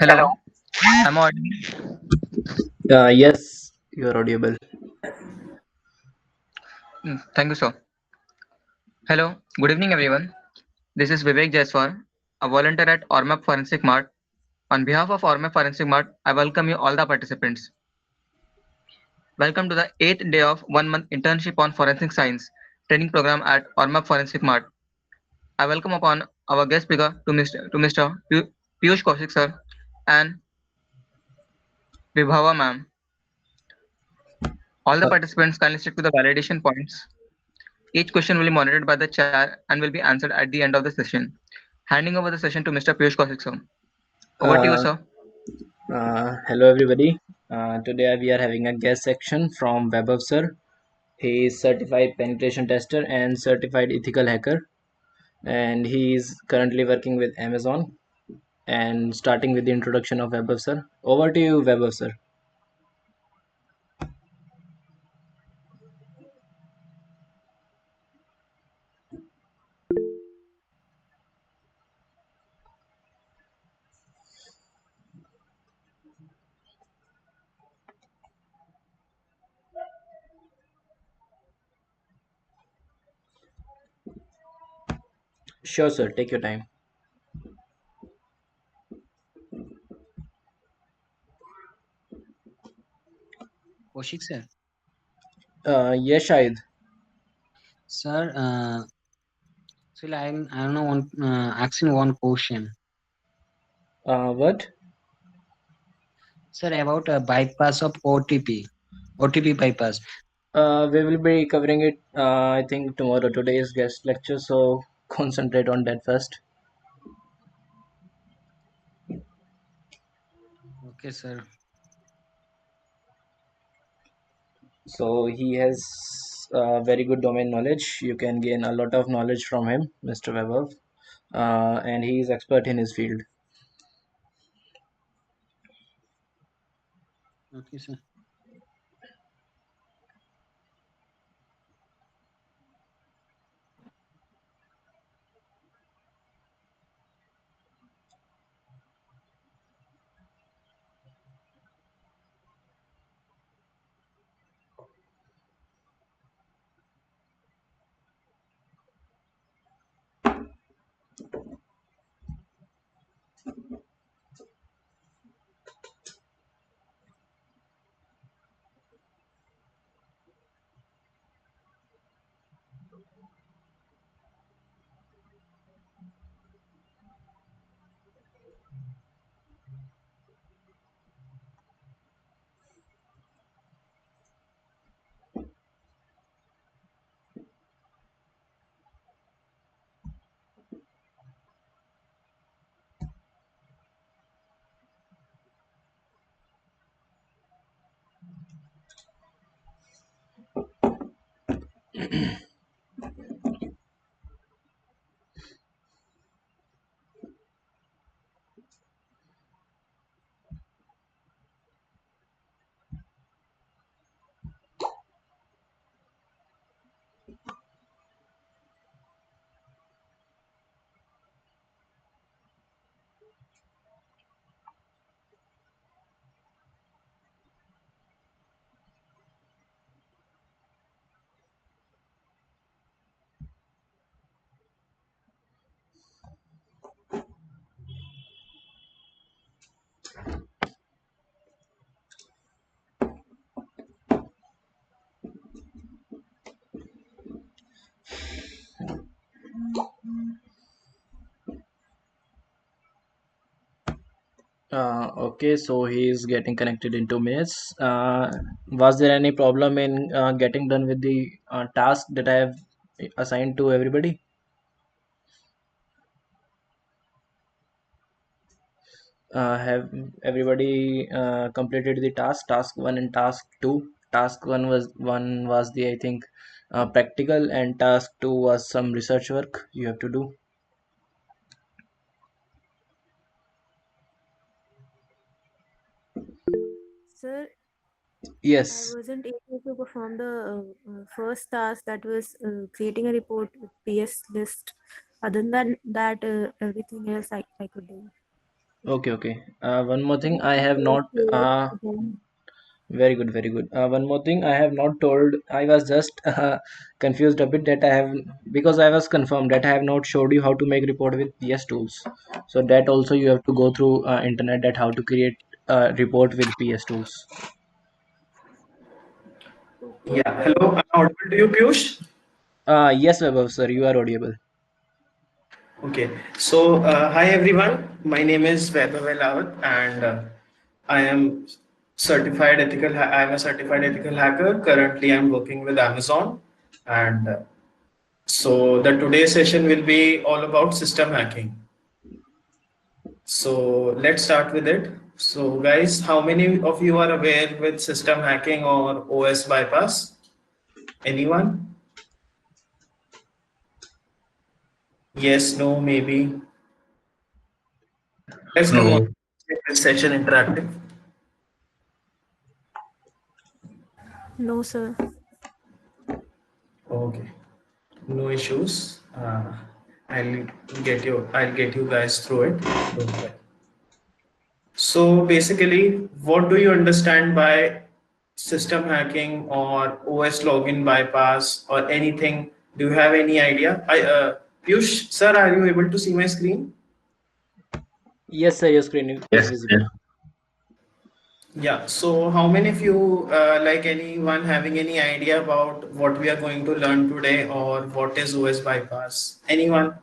Hello, I'm audible. Yes, you're audible. Thank you, sir. Hello, good evening, everyone. This is Vivek Jaiswal, a volunteer at Ormap Forensic Mart. On behalf of Ormap Forensic Mart, I welcome you all the participants. Welcome to the eighth day of 1 month internship on forensic science training program at Ormap Forensic Mart. I welcome upon our guest speaker to Mr. Piyush Kaushik sir and Vibhava ma'am. All the Uh, participants kindly stick to the validation points. Each question will be monitored by the chair and will be answered at the end of the session. Handing over the session to Mr. Piyush Kaushik sir. Over to you, uh, sir. Hello, everybody. Today we are having a guest section from Vaibhav sir. He is certified penetration tester and certified ethical hacker, and he is currently working with Amazon. And starting with the introduction of Vaibhav sir. Over to you, Vaibhav sir. Sure, sir. Take your time. Kaushik sir. Yes, Shahid. Sir, so I'm now one, asking one question. What? Sir, about bypass of OTP bypass. We will be covering it, I think, tomorrow. Today is guest lecture, so concentrate on that first. Okay, sir. So he has very good domain knowledge. You can gain a lot of knowledge from him, Mr. Vaibhav, and he is expert in his field. Okay, sir. Okay, so he is getting connected in 2 minutes. Was there any problem in getting done with the task that I have assigned to everybody? Have everybody completed the task 1 and task 2? Task 1 was the, I think, practical, and task 2 was some research work you have to do. Sir, I Yes. wasn't able to perform the first task, that was creating a report with PS list. Other than that, everything else I could do. Okay, okay. One more thing I have Please not. say it again. Very good, very good. One more thing I have not told. I was just confused a bit that I have, because I was confirmed that I have not showed you how to make report with PS tools. So that also you have to go through internet, that how to create report with PS tools. Okay, Yeah, hello, so I'm audible to you, Piyush. Yes, Vaibhav sir, you are audible. Okay, so hi everyone. My name is Vaibhav Ahlawat, and I am certified ethical. I am a certified ethical hacker. Currently, I'm working with Amazon, and so the today's session will be all about system hacking. So let's start with it. So, guys, how many of you are aware with system hacking or OS bypass? Anyone? Yes, no, maybe. Let's move on. No. Make this session interactive. no, sir. Okay, no issues. I'll I'll get you guys through it. Don't worry. So basically, what do you understand by system hacking or OS login bypass or anything? Do you have any idea? Piyush, sir, are you able to see my screen? Yes, sir, your screen is Yes, visible. yes. Yeah. So how many of you, like anyone having any idea about what we are going to learn today or what is OS bypass? Anyone?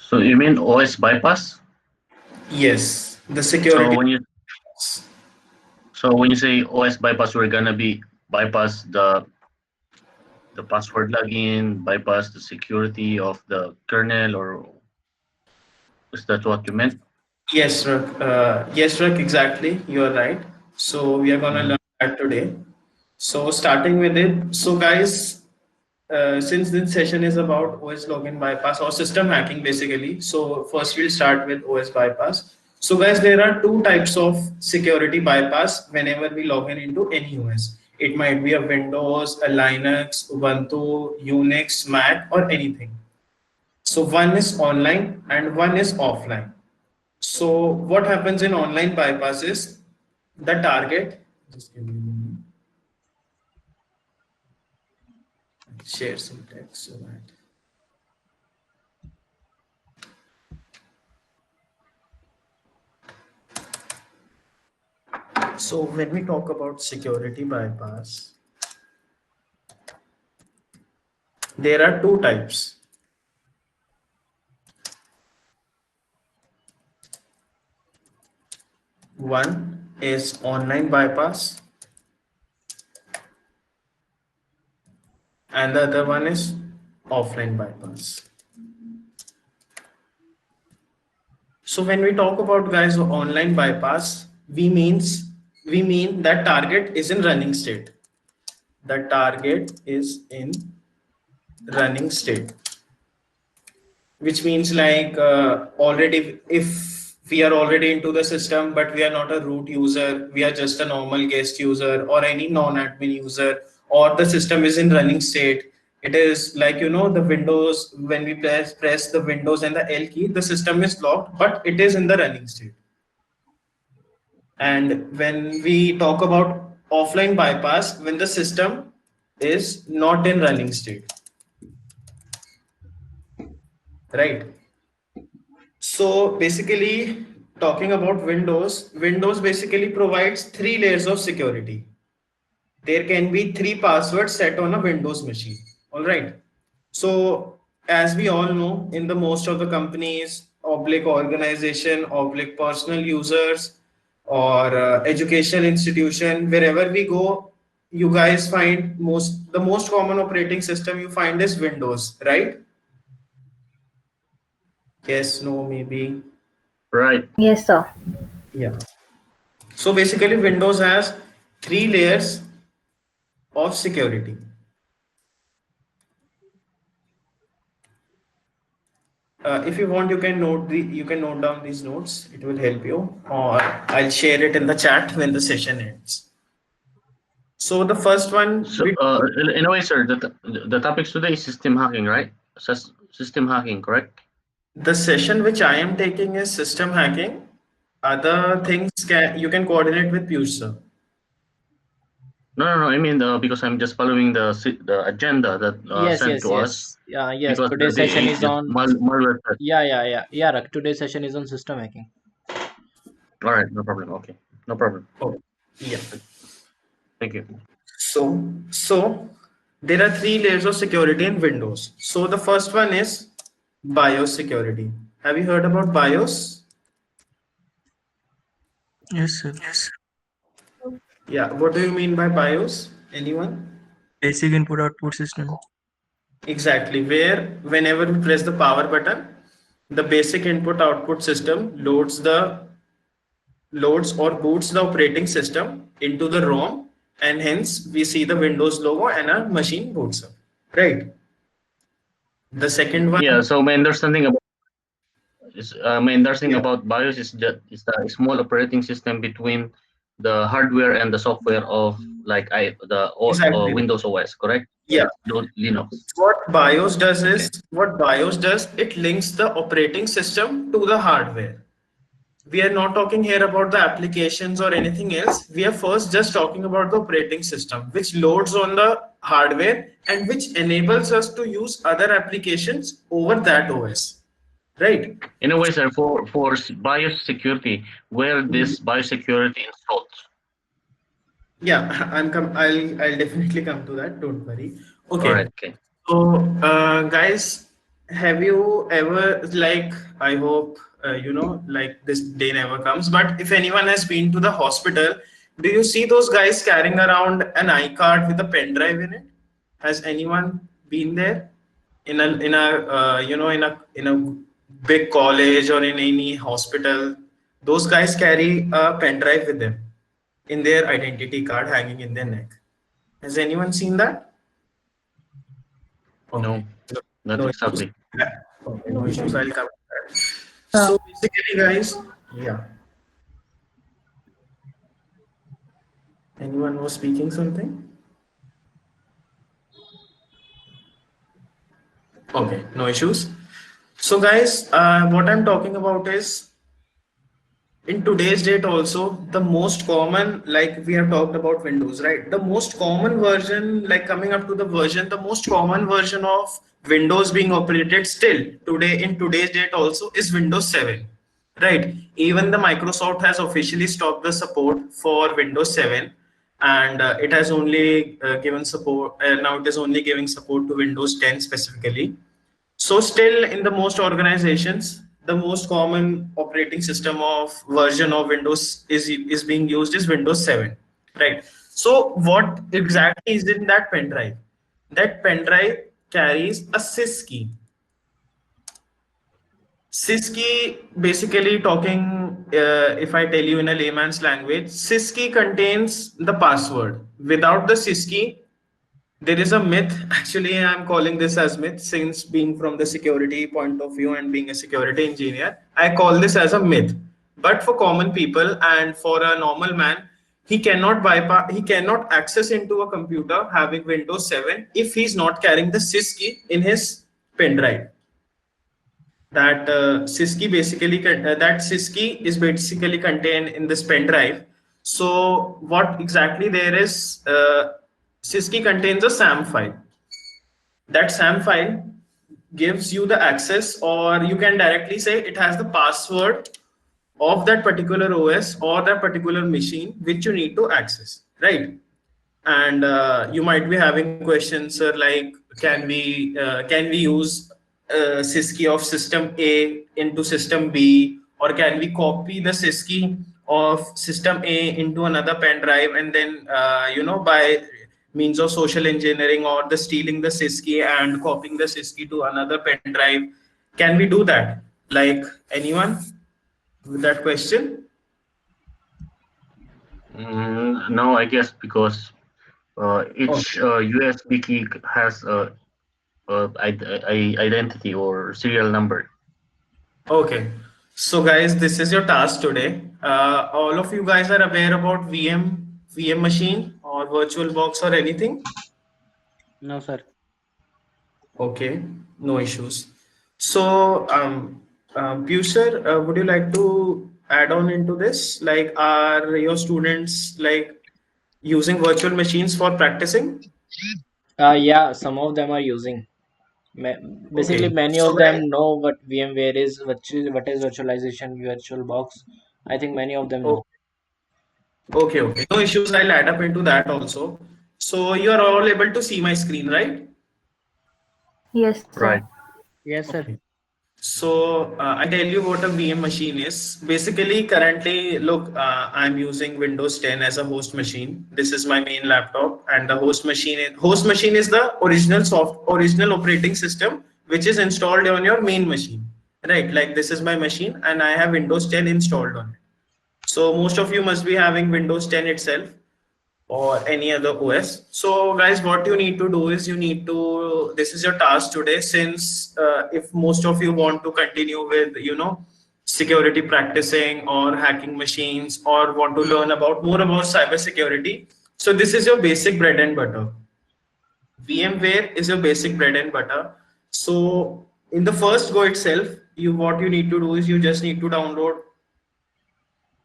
So you mean OS bypass? Yes, the So security. when you so when you say OS bypass, we're gonna be bypass the password login, bypass the security of the kernel, or is that what you meant? Yes, Rak, exactly. You are right. So we are gonna Mhm. learn that today. So starting with it. So guys, since this session is about OS login bypass or system hacking basically. So first we'll start with OS bypass. So guys, there are two types of security bypass whenever we log in into any OS. It might be a Windows, a Linux, Ubuntu, Unix, Mac, or anything. So one is online and one is offline. So what happens in online bypass is the target. Just give me a moment. Share some text so that. So when we talk about security bypass, there are two types. One is online bypass, and the other one is offline bypass. So when we talk about guys online bypass, we mean that target is in running state. The target is in running state, which means like already if we are already into the system but we are not a root user, we are just a normal guest user or any non-admin user, or the system is in running state. It is like the windows, when we press the windows and the L key, the system is locked but it is in the running state. And when we talk about offline bypass, when the system is not in running state, right? So basically, talking about Windows basically provides three layers of security. There can be three passwords set on a Windows machine. All right. So as we all know, in the most of the companies, oblique organization, oblique personal users, or educational institution, wherever we go, you guys find the most common operating system you find is Windows, right? Yes, no, maybe. Right. Yes, sir. Yeah. So basically, Windows has three layers of security. If you want, you can note down these notes. It will help you, or I'll share it in the chat when the session ends. So the first one, So in a way, sir, the topics today is system hacking, right? system hacking, correct? The session which I am taking is system hacking. Other things you can coordinate with Piyush sir. No, no, no. I mean, because I'm just following the agenda that Yes, sent yes, to us yes. Yes. because the Today's day session 8 is is on. malware test. Yeah. Rak, today's session is on system hacking. All right, no problem. Okay, no problem. Oh, yeah. Thank you. So there are three layers of security in Windows. So the first one is BIOS security. Have you heard about BIOS? Yes, sir. Yeah. What do you mean by BIOS? Anyone? Basic input output system. Exactly. Where whenever we press the power button, the basic input output system loads or boots the operating system into the ROM, and hence we see the Windows logo and our machine boots up. Right. The second Yeah. one, So my understanding yeah, about BIOS is that it's a small operating system between the hardware and the software of like exactly. Windows OS, correct? Yeah. Linux. Okay. What BIOS does, it links the operating system to the hardware. We are not talking here about the applications or anything else. We are first just talking about the operating system, which loads on the hardware and which enables us to use other applications over that OS. Right? In a way, sir, for BIOS security, where Mhm. this BIOS security installed. Yeah, I'll definitely come to that. Don't worry. All right. Okay. Okay. So, guys, have you ever, like, I hope, like this day never comes, but if anyone has been to the hospital, do you see those guys carrying around an iCard with a pen drive in it? Has anyone been there in a big college or in any hospital? Those guys carry a pen drive with them in their identity card hanging in their neck. Has anyone seen that? Okay. No, not No issues. exactly. Okay, no No, issues. sir. I'll come to that. So basically, guys, yeah. Anyone was speaking something? Okay, no issues. So, guys, what I'm talking about is in today's date also the most common, like we have talked about Windows, right? The most common version, like coming up to the version, the most common version of Windows being operated still today in today's date also is Windows 7, right? Even the Microsoft has officially stopped the support for Windows 7, and it has only given support, now it is only giving support to Windows 10 specifically. So still in the most organizations, the most common operating system of version of Windows is being used is Windows 7, right? So what exactly is in that pen drive? That pen drive carries a sys key. Sys key, basically talking, if I tell you in a layman's language, sys key contains the password. Without the sys key, there is a myth. Actually, I'm calling this as myth since being from the security point of view and being a security engineer, I call this as a myth. But for common people and for a normal man, he cannot access into a computer having Windows 7 if he's not carrying the sys key in his pen drive. That that sys key is basically contained in this pen drive. So what exactly there is, sys key contains a SAM file. That SAM file gives you the access, or you can directly say it has the password of that particular OS or that particular machine which you need to access, right? And you might be having questions, sir, like can we use syskey of system A into system B, or can we copy the syskey of system A into another pen drive and then by means of social engineering or the stealing the syskey and copying the syskey to another pen drive? Can we do that? Like, anyone with that question? No, I guess because Oh, each USB key has a identity or serial number. okay. So guys, this is your task today. All of you guys are aware about VM machine or virtual box or anything? No, sir. Okay, no issues. So, Piyush sir, would you like to add on into this? Like, are your students like using virtual machines for practicing? Yeah, some of them are using. Ma- Basically, Okay, many so of them know what VMware is, what is virtualization, VirtualBox. I think many of them guys. know. Okay. No issues. I'll add up into that also. So you are all able to see my screen, right? Yes, sir. Right. Yes, sir. Okay. So I'll tell you what a VM machine is. Basically, currently, look, I'm using Windows 10 as a host machine. This is my main laptop, and the host machine is the original operating system which is installed on your main machine, right? Like this is my machine, and I have Windows 10 installed on it. So most of you must be having Windows 10 itself or any other OS. So guys, what you need to do is this is your task today, since if most of you want to continue with, security practicing or hacking machines or want to learn about more about cyber security. So this is your basic bread and butter. VMware is your basic bread and butter. So in the first go itself, what you need to do is you just need to download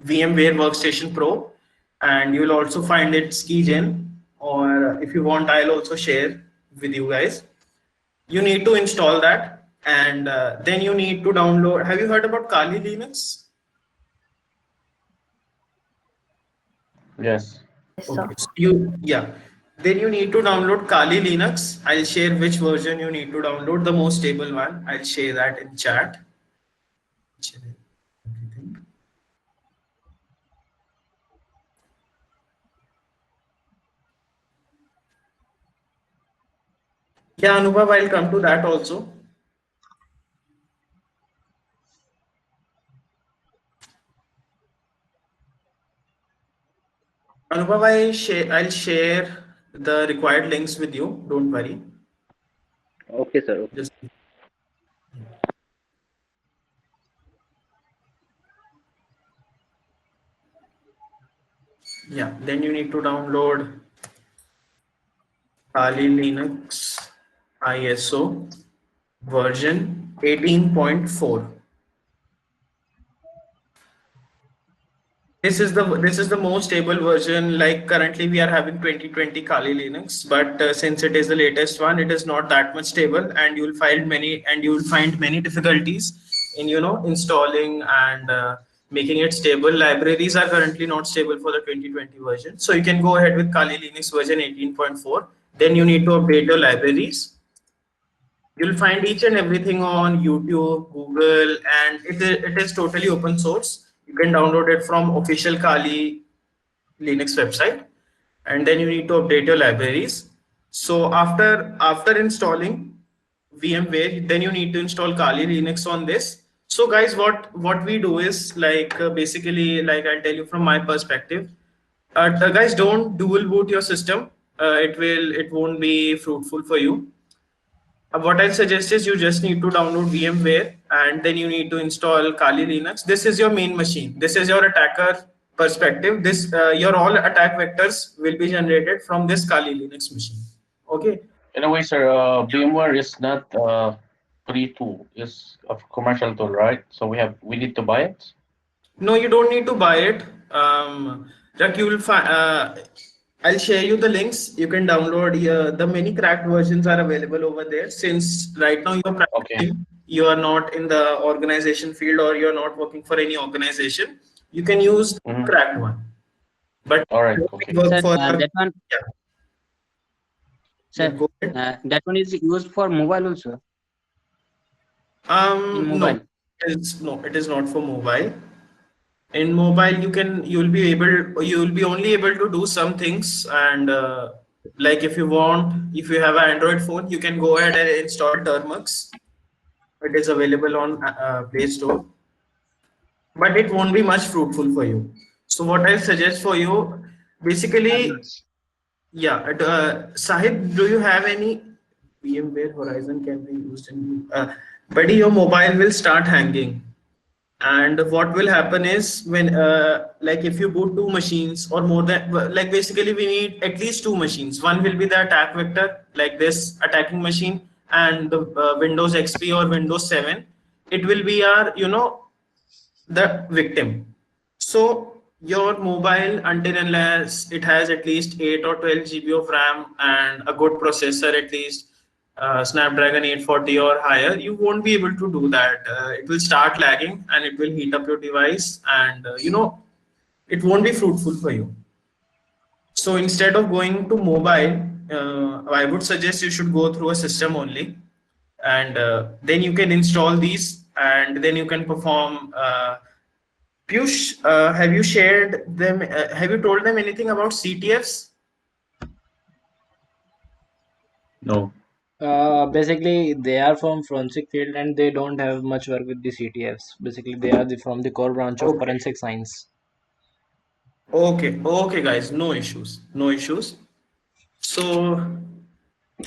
VMware Workstation Pro, and you'll also find its keygen. Or if you want, I'll also share with you guys. You need to install that, and then you need to download. Have you heard about Kali Linux? Yes. Yes, sir. Okay, so Then you need to download Kali Linux. I'll share which version you need to download, the most stable one. I'll share that in chat. Yeah, Anubhav, I'll come to that also. Anubhav, I'll share the required links with you. Don't worry. Okay, sir. Okay. Just yeah. Then you need to download Kali Linux ISO version 18.4. This is the most stable version. Like currently we are having 2020 Kali Linux, but since it is the latest one, it is not that much stable, and you'll find many difficulties in installing and making it stable. Libraries are currently not stable for the 2020 version, so you can go ahead with Kali Linux version 18.4. Then you need to update your libraries. You'll find each and everything on YouTube, Google, and it is totally open source. You can download it from official Kali Linux website, and then you need to update your libraries. So after installing VMware, then you need to install Kali Linux on this. So guys, what we do is like basically, like I'll tell you from my perspective. Guys, don't dual boot your system. It won't be fruitful for you. What I suggest is you just need to download VMware, and then you need to install Kali Linux. This is your main machine. This is your attacker perspective. This your all attack vectors will be generated from this Kali Linux machine. Okay. In a way, sir, VMware is not free tool. It's a commercial tool, right? So we need to buy it. No, you don't need to buy it. Jack, you will find. I'll share you the links. You can download. The many cracked versions are available over there. Since right now you're Okay. practicing, you are not in the organization field or you're not working for any organization. You can use the Hmm. cracked one, but All right. it Okay. won't work Sir, for that one, yeah. Yeah, sir, go ahead. that one is used for mobile also. In No, mobile. it is not for mobile. In mobile you'll be only able to do some things, and like if you have an Android phone, you can go ahead and install Termux. It is available on Play Store, but it won't be much fruitful for you. So what I suggest for you, basically, Terminals. yeah, Sahib, do you have any VMware Horizon can be used in buddy, your mobile will start hanging. And what will happen is when like if you boot two machines or more than, basically we need at least two machines. One will be the attack vector, like this attacking machine, and the Windows XP or Windows 7, it will be our, the victim. So your mobile, until unless it has at least 8 or 12 GB of RAM and a good processor, at least Snapdragon 840 or higher, you won't be able to do that. It will start lagging and it will heat up your device, and it won't be fruitful for you. So instead of going to mobile, I would suggest you should go through a system only, and then you can install these, and then you can perform. Piyush, have you shared them? Have you told them anything about CTFs? No. Basically, they are from forensic field and they don't have much work with the CTFs. Basically, they are from the core branch of Okay, forensic science. okay, guys, no issues, no issues. So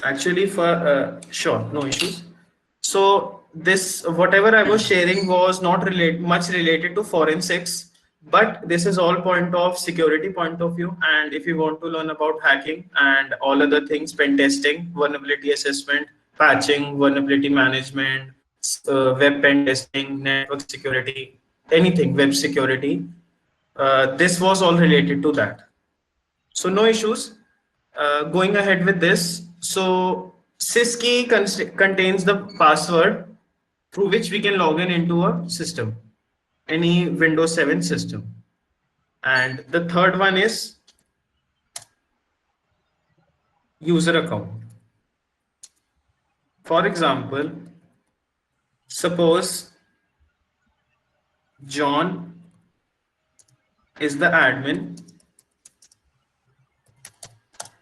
actually, for sure, no issues. So this whatever I was sharing was not much related to forensics, but this is all point of security point of view. And if you want to learn about hacking and all other things, pen testing, vulnerability assessment, patching, vulnerability management, web pen testing, network security, anything web security, this was all related to that. So no issues. Going ahead with this. So syskey contains the password through which we can log in into a system, any Windows 7 system. And the third one is user account. For example, suppose John is the admin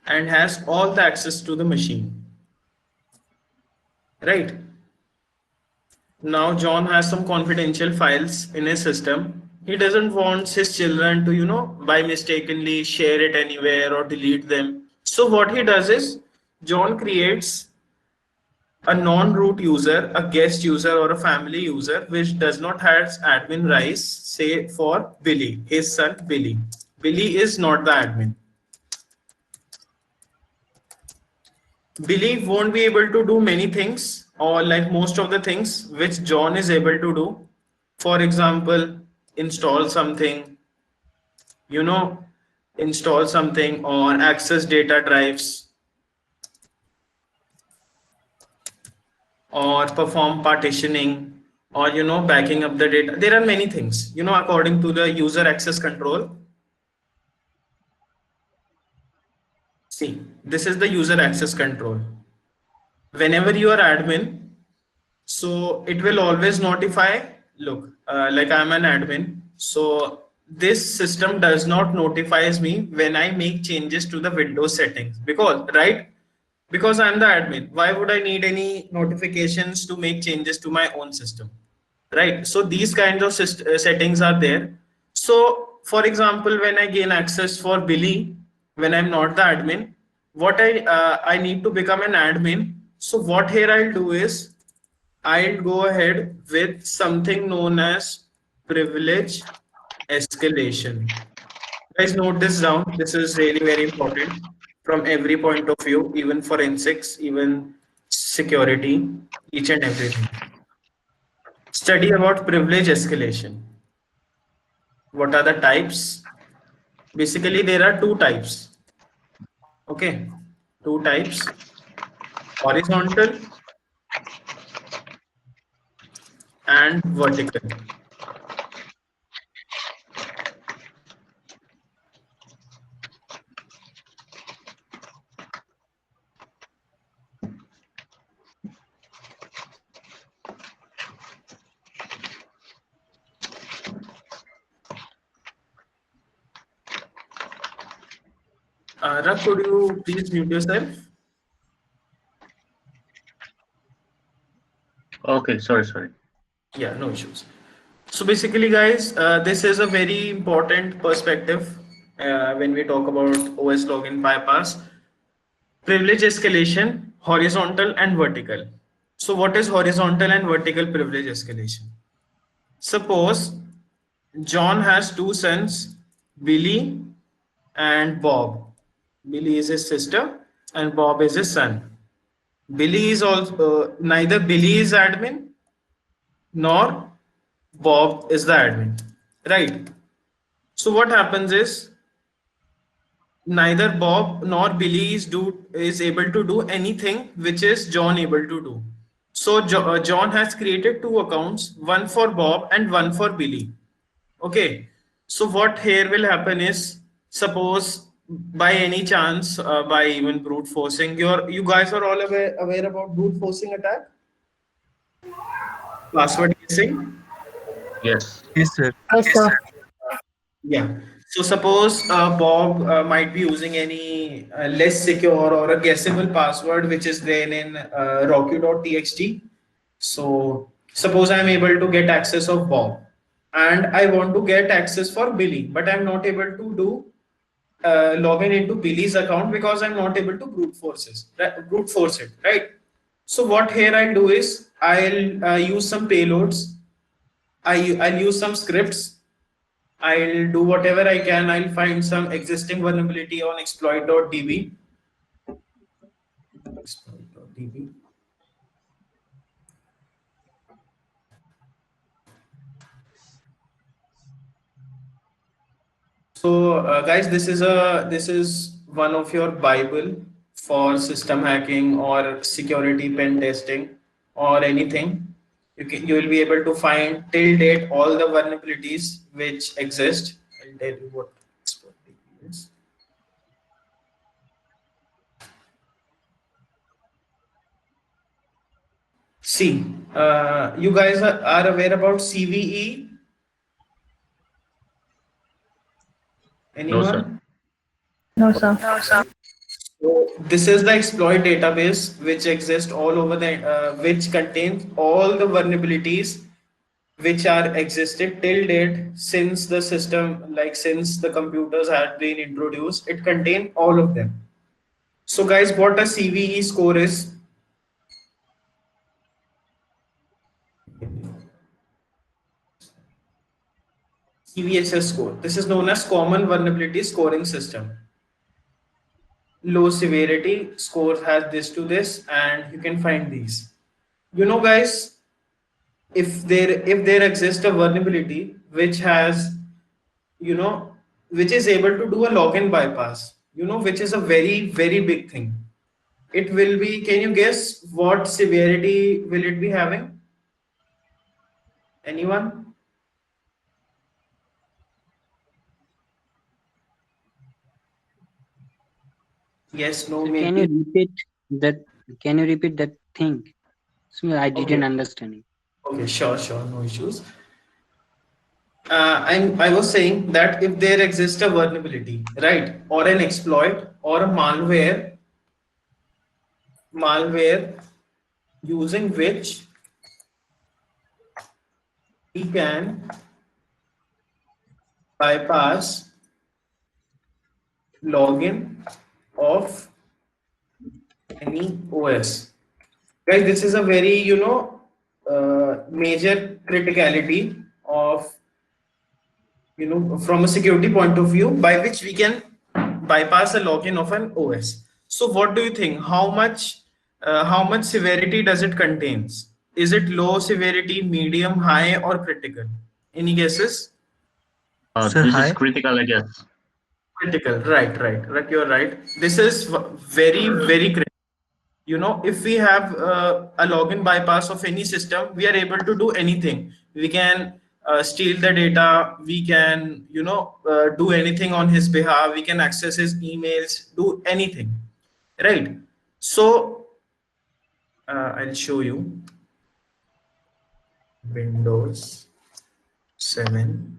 and has all the access to the machine, right? Now John has some confidential files in his system. He doesn't want his children to, by mistakenly share it anywhere or delete them. So what he does is John creates a non-root user, a guest user or a family user which does not have admin rights, say for Billy, his son Billy. Billy is not the admin. Billy won't be able to do many things, or like most of the things which John is able to do. For example, install something, you know, install something or access data drives or perform partitioning or, backing up the data. There are many things, according to the user access control. See, this is the user access control. Whenever you are admin, so it will always notify, look, like I'm an admin. So this system does not notifies me when I make changes to the Windows settings, because, right? Because I'm the admin. Why would I need any notifications to make changes to my own system? Right. So these kinds of settings are there. So for example, when I gain access for Billy, when I'm not the admin, what I need to become an admin. So what here I'll do is I'll go ahead with something known as privilege escalation. Guys, note this down. This is really very important from every point of view, even forensics, even security, each and everything. Study about privilege escalation. What are the types? Basically, there are two types. Okay, two types: horizontal and vertical. Rak, could you please mute yourself? Okay, sorry. Yeah, no issues. So basically, guys, this is a very important perspective when we talk about OS login bypass. Privilege escalation, horizontal and vertical. So what is horizontal and vertical privilege escalation? Suppose John has two sons, Billy and Bob. Billy is his sister and Bob is his son. Billy is also neither Billy is admin nor Bob is the admin, right? So what happens is neither Bob nor Billy is able to do anything which is John able to do. So John has created two accounts, one for Bob and one for Billy. Okay. So what here will happen is, suppose by any chance, by even brute forcing, you guys are all aware about brute forcing attack, password guessing. Yes. Yes, sir. Yes, sir. Yeah. So suppose Bob might be using any less secure or a guessable password which is there in rocky.txt. So suppose I'm able to get access of Bob and I want to get access for Billy, but I'm not able to do login into Billy's account because I'm not able to brute force it, right? So what here I'll do is I'll use some payloads. I'll use some scripts. I'll do whatever I can. I'll find some existing vulnerability on exploit.db. Exploit.db. So, guys, this is one of your Bible for system hacking or security pen testing or anything. You will be able to find till date all the vulnerabilities which exist. I'll tell you what exploit is. See, you guys are aware about CVE? No, sir. Anyone? No, sir. So this is the exploit database which exists all over which contains all the vulnerabilities which are existed till date since the system, like since the computers had been introduced. It contains all of them. So guys, what a CVE score is? CVHS score. This is known as Common Vulnerability Scoring System. Low severity score has this to this, and you can find these. You know, guys, if there exists a vulnerability which has, you know, which is able to do a login bypass, which is a very big thing. It will be, can you guess what severity will it be having? Anyone? Yes, no, So can you maybe. repeat that? Can you repeat that thing? So I Okay, didn't understand it. okay, sure, no issues. I was saying that if there exists a vulnerability, right, or an exploit or a malware using which we can bypass login of any OS. Guys, this is a very, major criticality of, from a security point of view by which we can bypass a login of an OS. So what do you think? How much severity does it contains? Is it low severity, medium, high, or critical? Any guesses? Sir, This is hi. critical, I guess. Critical, right. You're right. This is very critical. If we have a login bypass of any system, we are able to do anything. We can steal the data. We can, do anything on his behalf. We can access his emails, do anything, right? So I'll show you Windows 7.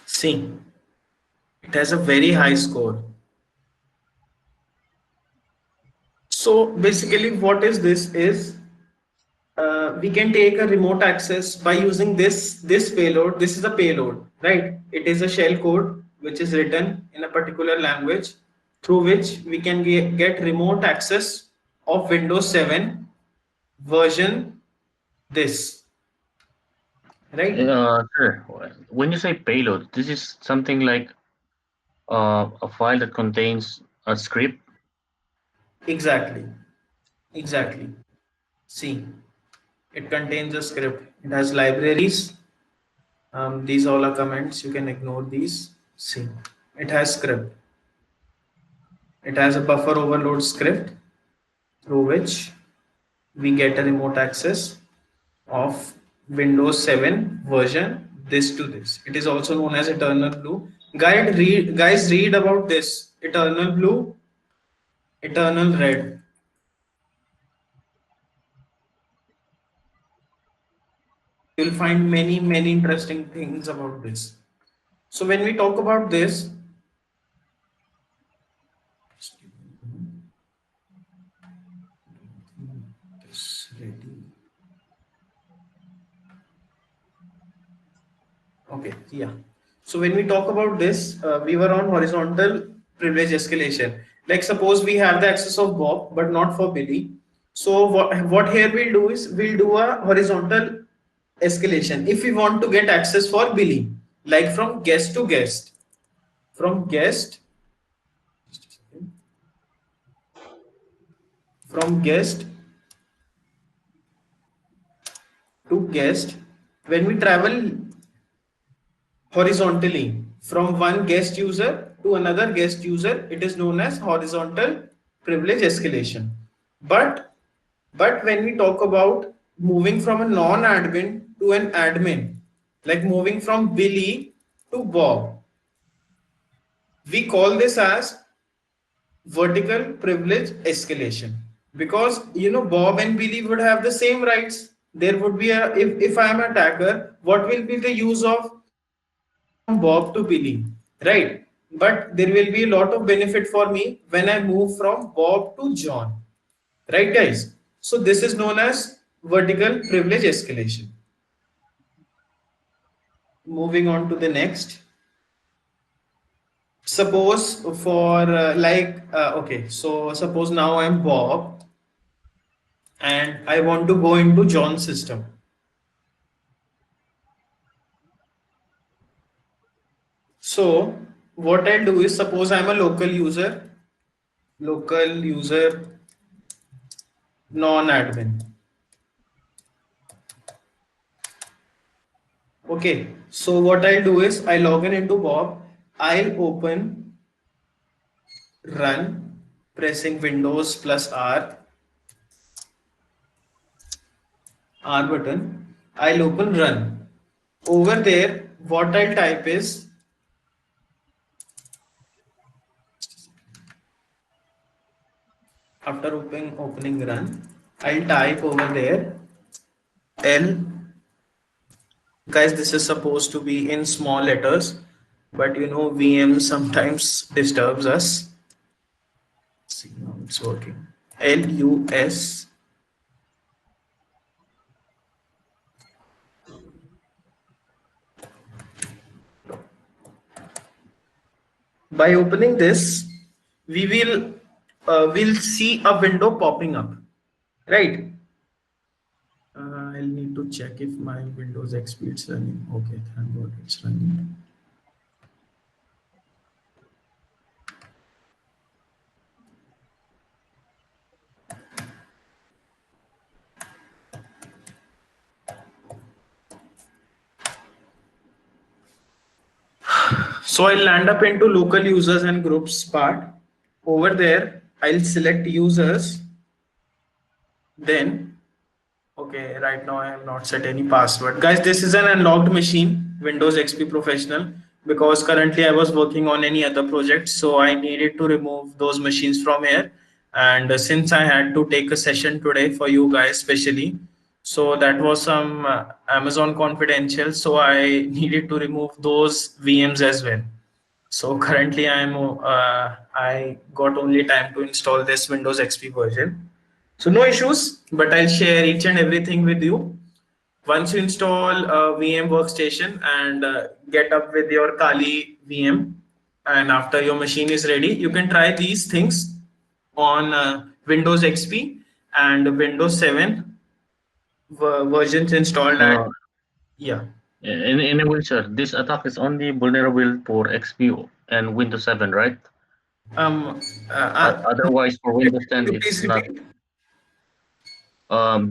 See, it has a very high score. So basically what is this is we can take a remote access by using this payload. This is a payload, right? It is a shell code which is written in a particular language through which we can get remote access of Windows 7 version this, right? Sure. When you say payload, this is something like a file that contains a script. Exactly, exactly. See, it contains a script. It has libraries. These all are comments. You can ignore these. See, it has script. It has a buffer overload script through which we get a remote access of Windows 7 version this to this. It is also known as Eternal Blue. Guys, read about this. Eternal Blue, Eternal Red. You'll find many interesting things about this. So when we talk about this, this ready. Okay, yeah. So when we talk about this, we were on horizontal privilege escalation. Like suppose we have the access of Bob, but not for Billy. So what here we'll do is we'll do a horizontal escalation. If we want to get access for Billy, like from guest to guest, from guest, from guest to guest, when we travel horizontally from one guest user to another guest user, it is known as horizontal privilege escalation. But when we talk about moving from a non-admin to an admin, like moving from Billy to Bob, we call this as vertical privilege escalation, because Bob and Billy would have the same rights. There would be a, if I am an attacker, what will be the use of moving from Bob to Billy, right? But there will be a lot of benefit for me when I move from Bob to John, right guys? So this is known as vertical privilege escalation. Moving on to the next. Suppose for okay, so suppose now I'm Bob and I want to go into John's system. So what I'll do is, suppose I'm a local user, non-admin. Okay, so what I'll do is I log in into Bob. I'll open run, pressing Windows plus R button. I'll open run. Over there, what I'll type is, after opening run, I'll type over there L. Guys, this is supposed to be in small letters, but VM sometimes disturbs us. See, now it's working. LUS. By opening this, we will see a window popping up, right? I'll need to check if my Windows XP is running. Okay, thank God it's running. So I'll land up into local users and groups part. Over there, I'll select users. Then, okay, right now I have not set any password. Guys, this is an unlocked machine, Windows XP Professional, because currently I was working on any other project. So I needed to remove those machines from here. And since I had to take a session today for you guys specially, so that was some Amazon confidential. So I needed to remove those VMs as well. So currently I got only time to install this Windows XP version. So no issues, but I'll share each and everything with you. Once you install a VM workstation and get up with your Kali VM, and after your machine is ready, you can try these things on Windows XP and Windows 7 versions installed at, Uh, yeah. anyway, sir, this attack is only vulnerable for XP and Windows 7, right? Um, uh, uh, Otherwise, for Windows can 10, you it's please not. repeat?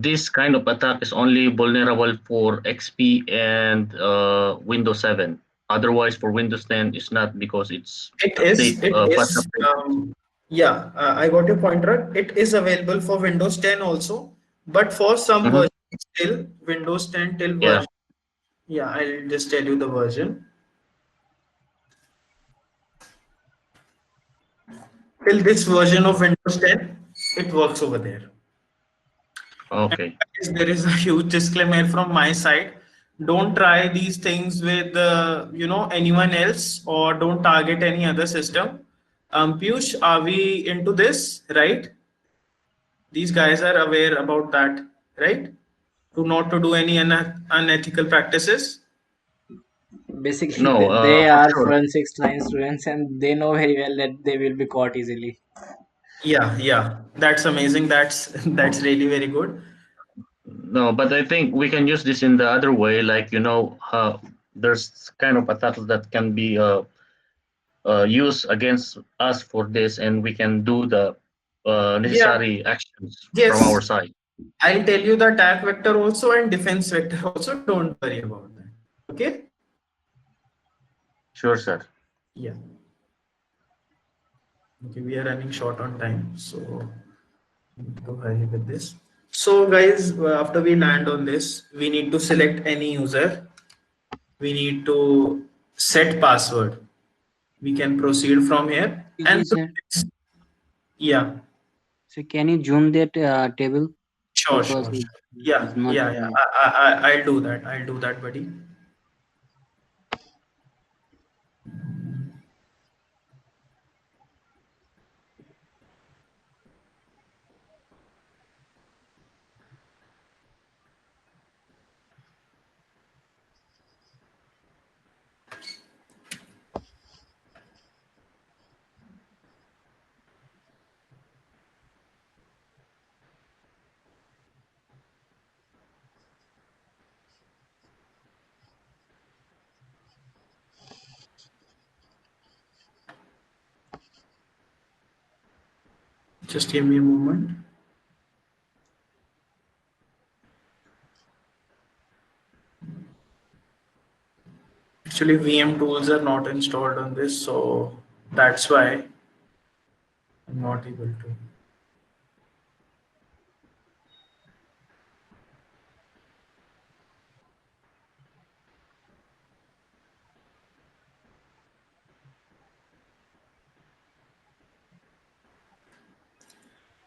This kind of attack is only vulnerable for XP and Windows 7. Otherwise, for Windows 10, it's not because it's It is, patch updated. yeah, I got your point right. It is available for Windows 10 also, but for some Mm-hmm. versions still, Windows 10 till Yeah. version, yeah, I'll just tell you the version. Till this version of Windows 10, it works over there. And Okay. guys, there is a huge disclaimer from my side. Don't try these things with anyone else, or don't target any other system. Piyush, are we into this, right? These guys are aware about that, right? To not to do any unethical practices. Basically, No, they for are sure. forensic science students and they know very well that they will be caught easily. Yeah, yeah, that's amazing. That's that's really very good. No, but I think we can use this in the other way. Like, there's kind of attacks that can be used against us for this, and we can do the Yeah, necessary actions from our yes. side. I'll tell you the attack vector also and defense vector also. Don't worry about that. Okay. Sure, sir. Yeah. Okay, we are running short on time, so we need to hurry with this. So, guys, after we land on this, we need to select any user. We need to set password. We can proceed from here. And Yes, sir. yeah, So can you zoom that table sure, because sure, it sure. Yeah, is not. yeah, yeah. I'll do that. I'll do that, buddy. Just give me a moment. Actually, VM tools are not installed on this, so that's why I'm not able to.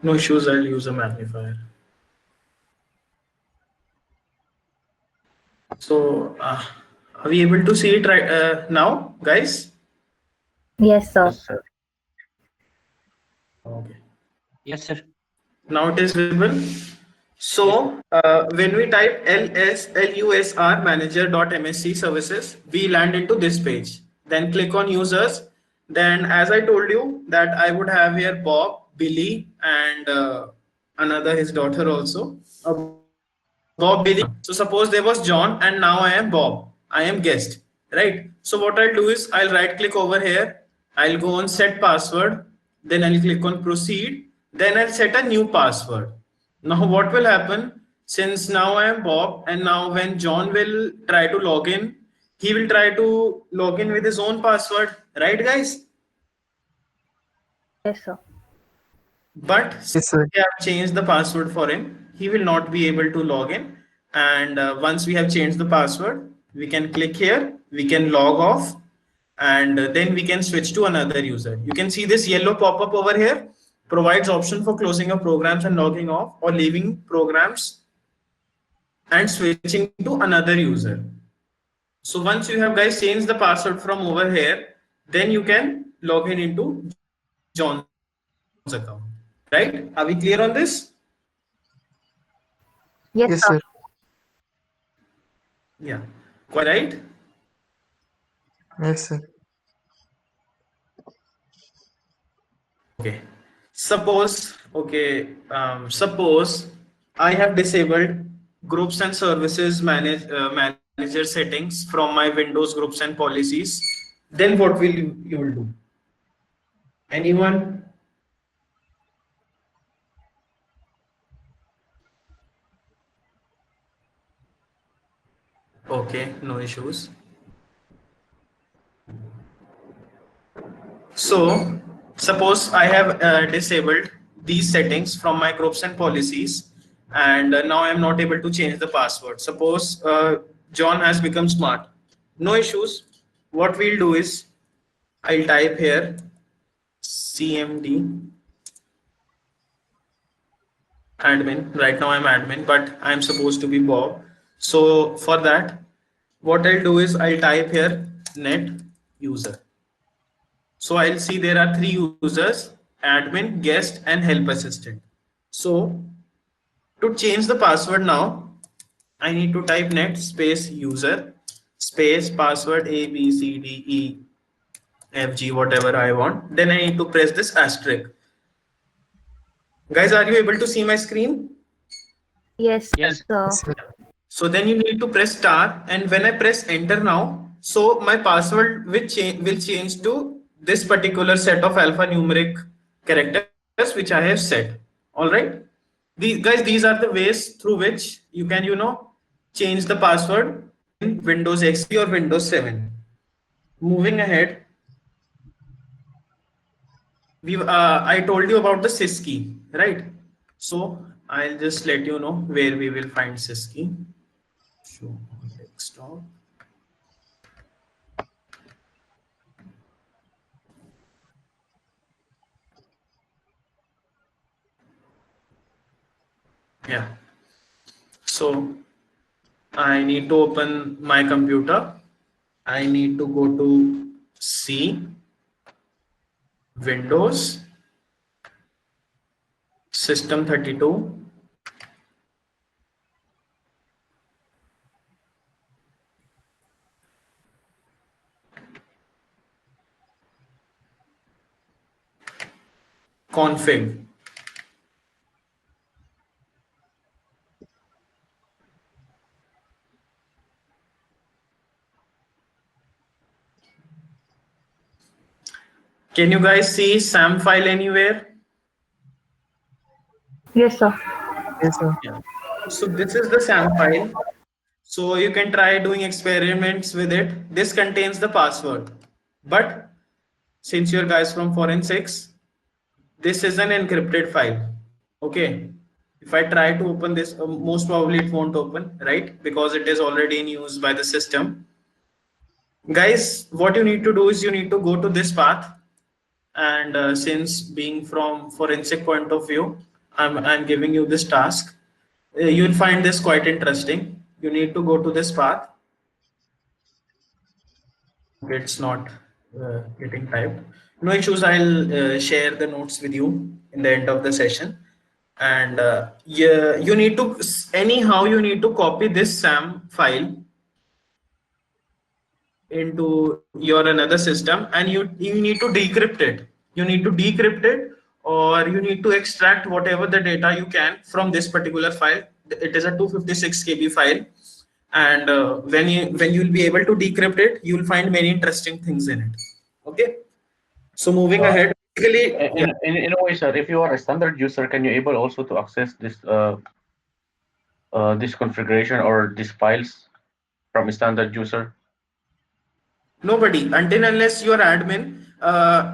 No issues, I'll use a magnifier. So, are we able to see it right now, guys? Yes, sir. Yes, sir. Okay. Yes, sir. Now it is visible. Yes. So, when we type lusr manager.msc services, we land into this page. Then click on users. Then, as I told you, that I would have here Bob, Billy, and another his daughter also. Bob, Billy, and John. So suppose there was John, and now I am Bob. I am guest, right? So what I'll do is I'll right click over here. I'll go on set password. Then I'll click on proceed. Then I'll set a new password. Now what will happen? Since now I am Bob, and now when John will try to log in, he will try to log in with his own password, right, guys? Yes, sir. But Yes, since sir. we have changed the password for him, he will not be able to log in. And once we have changed the password, we can click here, we can log off, and then we can switch to another user. You can see this yellow pop-up over here provides option for closing of programs and logging off, or leaving programs and switching to another user. So once you have guys changed the password from over here, then you can log in into John's account. Right? Are we clear on this? Yes, Yes, sir. sir. Yeah. Quite right? Yes, sir. Okay. Suppose I have disabled groups and services manager settings from my Windows groups and policies. Then what will you will do? Anyone? Okay, no issues. So, suppose I have disabled these settings from my groups and policies, and now I am not able to change the password. Suppose John has become smart. No issues. What we'll do is I'll type here CMD admin. Right now I'm admin, but I'm supposed to be Bob. So for that, what I'll do is I'll type here net user. So I'll see there are three users, admin, guest, and help assistant. So to change the password now, I need to type net space user space password A, B, C, D, E, F, G, whatever I want. Then I need to press this asterisk. Guys, are you able to see my screen? Yes, Yes. sir. Yes, sir. So then you need to press star, and when I press enter now, so my password will change to this particular set of alphanumeric characters which I have set. All right. These are the ways through which you can, change the password in Windows XP or Windows 7. Moving ahead, I told you about the sys key, right? So I'll just let you know where we will find sys key. Show on desktop. Yeah. So I need to open my computer. I need to go to C, Windows, System 32, config. Can you guys see SAM file anywhere? Yes, sir. Yes, sir. Yeah. So this is the SAM file. So you can try doing experiments with it. This contains the password. But since you're guys from forensics, this is an encrypted file. Okay. If I try to open this, most probably it won't open, right? Because it is already in use by the system. Guys, what you need to do is you need to go to this path. And since being from forensic point of view, I'm giving you this task. You'll find this quite interesting. You need to go to this path. Okay, it's not getting typed. No issues. I'll share the notes with you in the end of the session. And yeah, you need to anyhow you need to copy this SAM file into your another system, and you need to decrypt it. You need to decrypt it, or you need to extract whatever the data you can from this particular file. It is a 256 KB file, and when you'll be able to decrypt it, you'll find many interesting things in it. Okay, so moving Uh, ahead, basically, yeah. in a way, sir, if you are a standard user, can you able also to access this configuration or these files from a standard user? Nobody, until unless you're admin.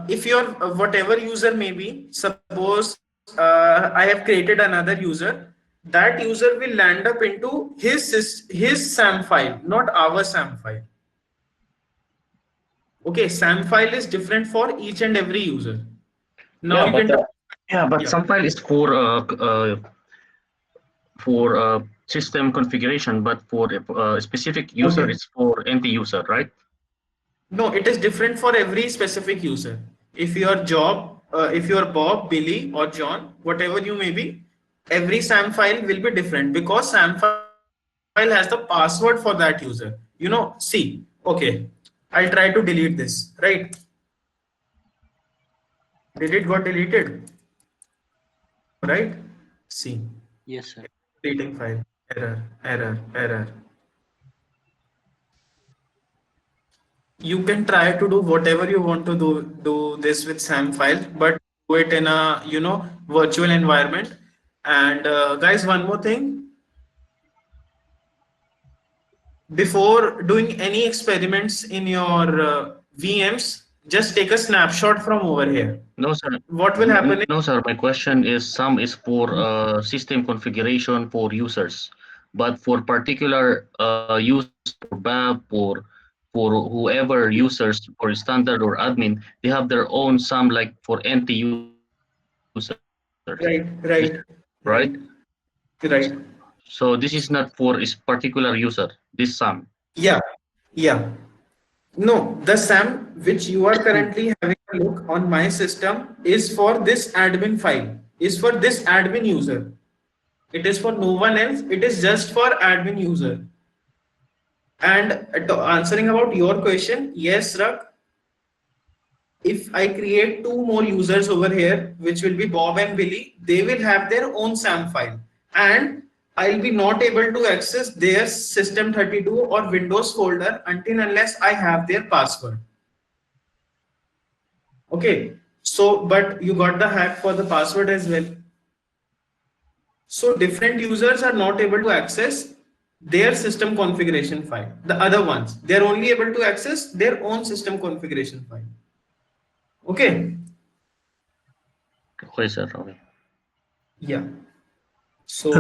If you're whatever user may be, suppose I have created another user, that user will land up into his SAM file, not our SAM file. Okay, SAM file is different for each and every user. Now Yeah, you can, but yeah. some file is for system configuration, but for a specific user, Okay. it's for NT user, right? No, it is different for every specific user. If your job, if you're Bob, Billy, or John, whatever you may be, every SAM file will be different because SAM file has the password for that user. See, okay, I'll try to delete this, right? Did it got deleted? No, right? See, Yes, sir. deleting file, error, error, error. You can try to do whatever you want to do this with SAM file, but do it in a virtual environment. And guys, one more thing, before doing any experiments in your VMs, just take a snapshot from over here. No, sir. What will happen No, sir. My question is some is for system configuration for users, but for particular users for BAP for whoever users for standard or admin, they have their own some like for NT users. Is right, right? right, right, right. So this is not for is particular user. This sum. Yeah, yeah. No, the SAM which you are currently having a look on my system is for this admin file, is for this admin user. It is for no one else. It is just for admin user. And answering about your question, yes, Rak, if I create two more users over here, which will be Bob and Billy, they will have their own SAM file. And I'll be not able to access their System32 or Windows folder until unless I have their password. Okay. So, but you got the hack for the password as well. So different users are not able to access their system configuration file. The other ones, they're only able to access their own system configuration file. Okay. Okay, sir. Okay. Yeah. So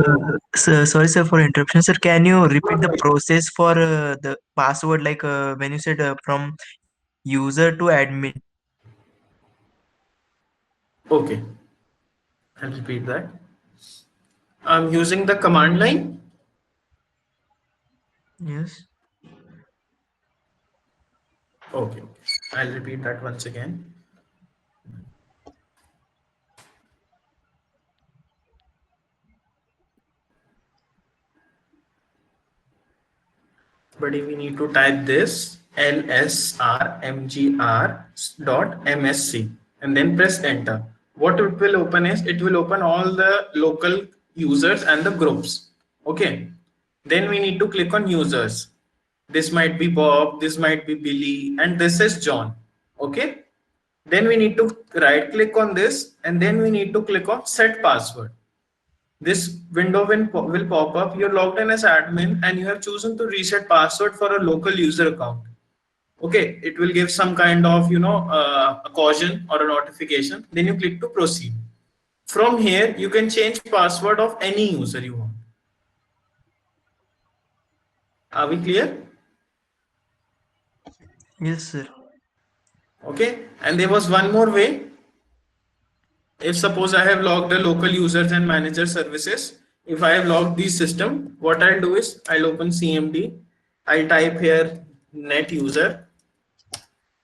Sorry, sir, for interruption, sir. Can you repeat the process for the password, like when you said from user to admin? okay, I'll repeat that. I'm using the command line. Yes. Okay. I'll repeat that once again. But if we need to type this lsrmgr.msc and then press enter, what it will open is it will open all the local users and the groups. Okay, then we need to click on users. This might be Bob, this might be Billy, and this is John. Okay, then we need to right click on this and then we need to click on set password. This window will pop up. You're logged in as admin and you have chosen to reset password for a local user account. Okay, it will give some kind of a caution or a notification. Then you click to proceed. From here, you can change password of any user you want. Are we clear? Yes, sir. Okay, and there was one more way. If suppose I have logged the local users and manager services, if I have logged the system, what I'll do is I'll open CMD. I'll type here net user,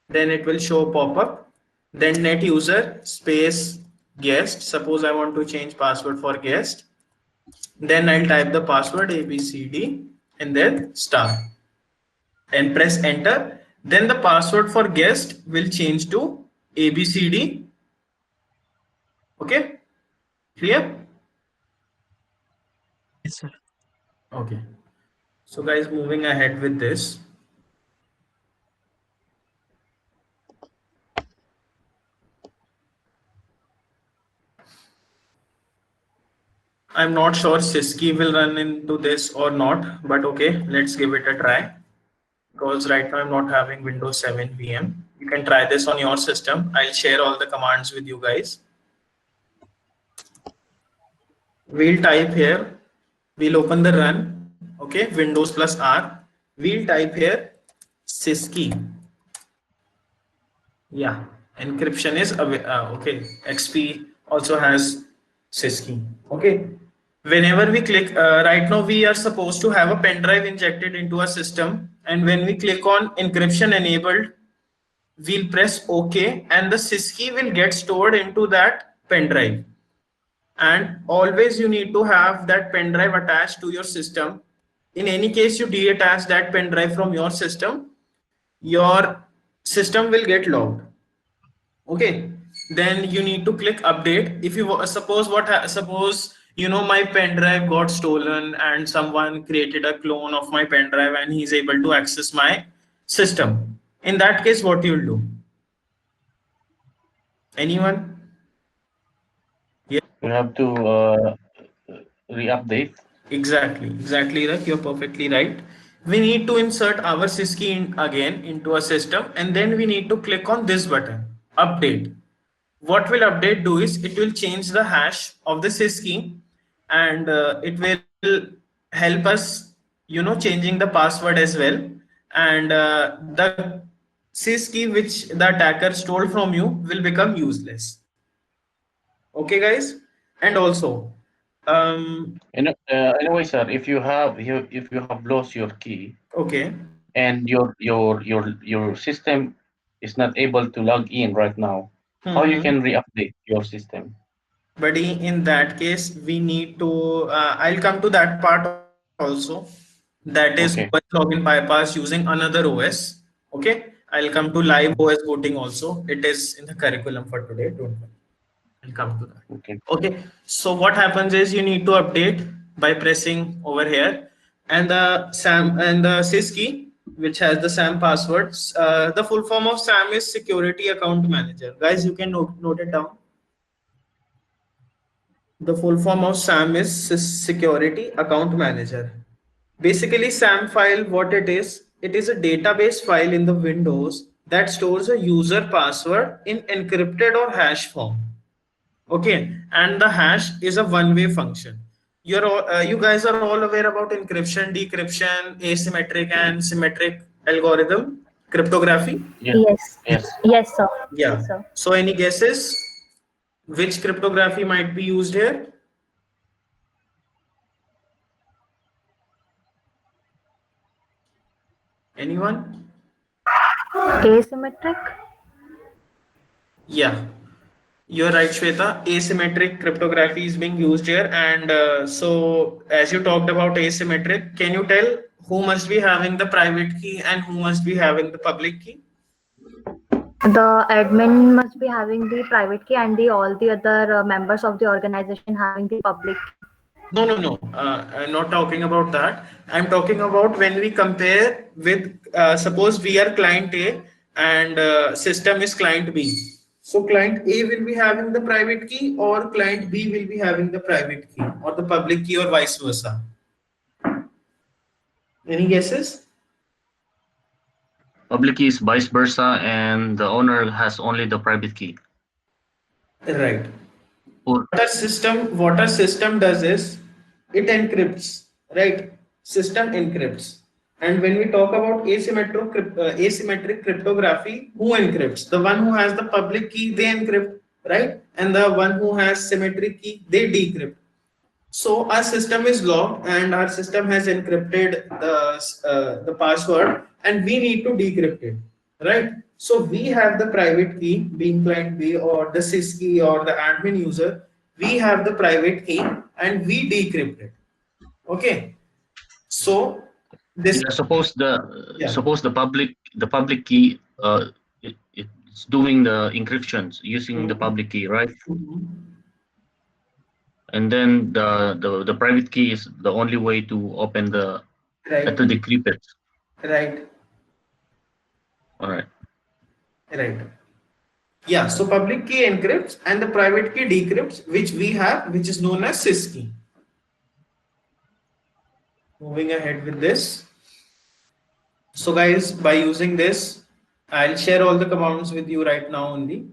then it will show pop-up, then net user space guest. Suppose I want to change password for guest, then I'll type the password ABCD and then star and press enter. Then the password for guest will change to ABCD. Okay, clear? Yes, sir. Okay. So guys, moving ahead with this. I'm not sure Siski will run into this or not, but okay, let's give it a try. Because right now I'm not having Windows 7 VM. You can try this on your system. I'll share all the commands with you guys. We'll type here, we'll open the run, okay, Windows plus R. We'll type here Siski. Yeah, encryption is okay. XP also has Siski. Okay. Whenever we click, right now we are supposed to have a pen drive injected into a system, and when we click on encryption enabled, we'll press OK, and the sys key will get stored into that pen drive. And always you need to have that pen drive attached to your system. In any case you detach that pen drive from your system, your system will get logged. Okay, then you need to click update. If you suppose suppose my pen drive got stolen and someone created a clone of my pen drive and he's able to access my system. In that case, what you'll do? Anyone? Yeah. You have to re-update. Exactly, right. You're perfectly right. We need to insert our syskey in again into a system, and then we need to click on this button, update. What will update do is it will change the hash of the syskey, and it will help us, changing the password as well. And the syskey which the attacker stole from you will become useless. Okay, guys, and also, Anyway, sir, if you have lost your key okay. and your system is not able to log in right now, how you Mm-hmm. can re-update your system? Buddy, in that case, we need to, I'll come to that part also. That is OS Okay. login bypass using another OS. Okay. I'll come to live Mhm. OS booting also. It is in the curriculum for today. Don't worry. I'll come to that. Okay. Okay. So what happens is you need to update by pressing over here, and the SAM and the sys key, which has the SAM passwords. The full form of SAM is Security Account Manager. Guys, you can note it down. The full form of SAM is Security Account Manager. Basically, SAM file, what it is a database file in the Windows that stores a user password in encrypted or hash form. Okay, and the hash is a one-way function. You guys are all aware about encryption, decryption, asymmetric and symmetric algorithm, cryptography. Yes. Yes. Yes. Yes, sir. Yeah. Yes, sir. So, any guesses which cryptography might be used here? Anyone? Asymmetric. Yeah, you're right, Shweta. Asymmetric cryptography is being used here. And so, as you talked about asymmetric, can you tell who must be having the private key and who must be having the public key? The admin must be having the private key and the all the other members of the organization having the public key. No, no, no. I'm not talking about that. I'm talking about when we compare with, suppose we are client A and system is client B. So client A will be having the private key or client B will be having the private key or the public key or vice versa. Any guesses? Public key is vice versa, and the owner has only the private key. Right. Or What our system does is it encrypts, right? System encrypts. And when we talk about asymmetric cryptography, who encrypts? The one who has the public key, they encrypt, right? And the one who has symmetric key, they decrypt. So our system is locked and our system has encrypted the password and we need to decrypt it, right? So we have the private key being client B or the sys key or the admin user. We have the private key and we decrypt it. Okay. So this, yeah, yeah. suppose the public key it's doing the encryptions using the Mhm. public key, right? Mhm. And then the private key is the only way to open the Right, to decrypt it. right, All right. right. Yeah, so public key encrypts and the private key decrypts, which we have, which is known as sys key. Moving ahead with this. So guys, by using this, I'll share all the commands with you right now only.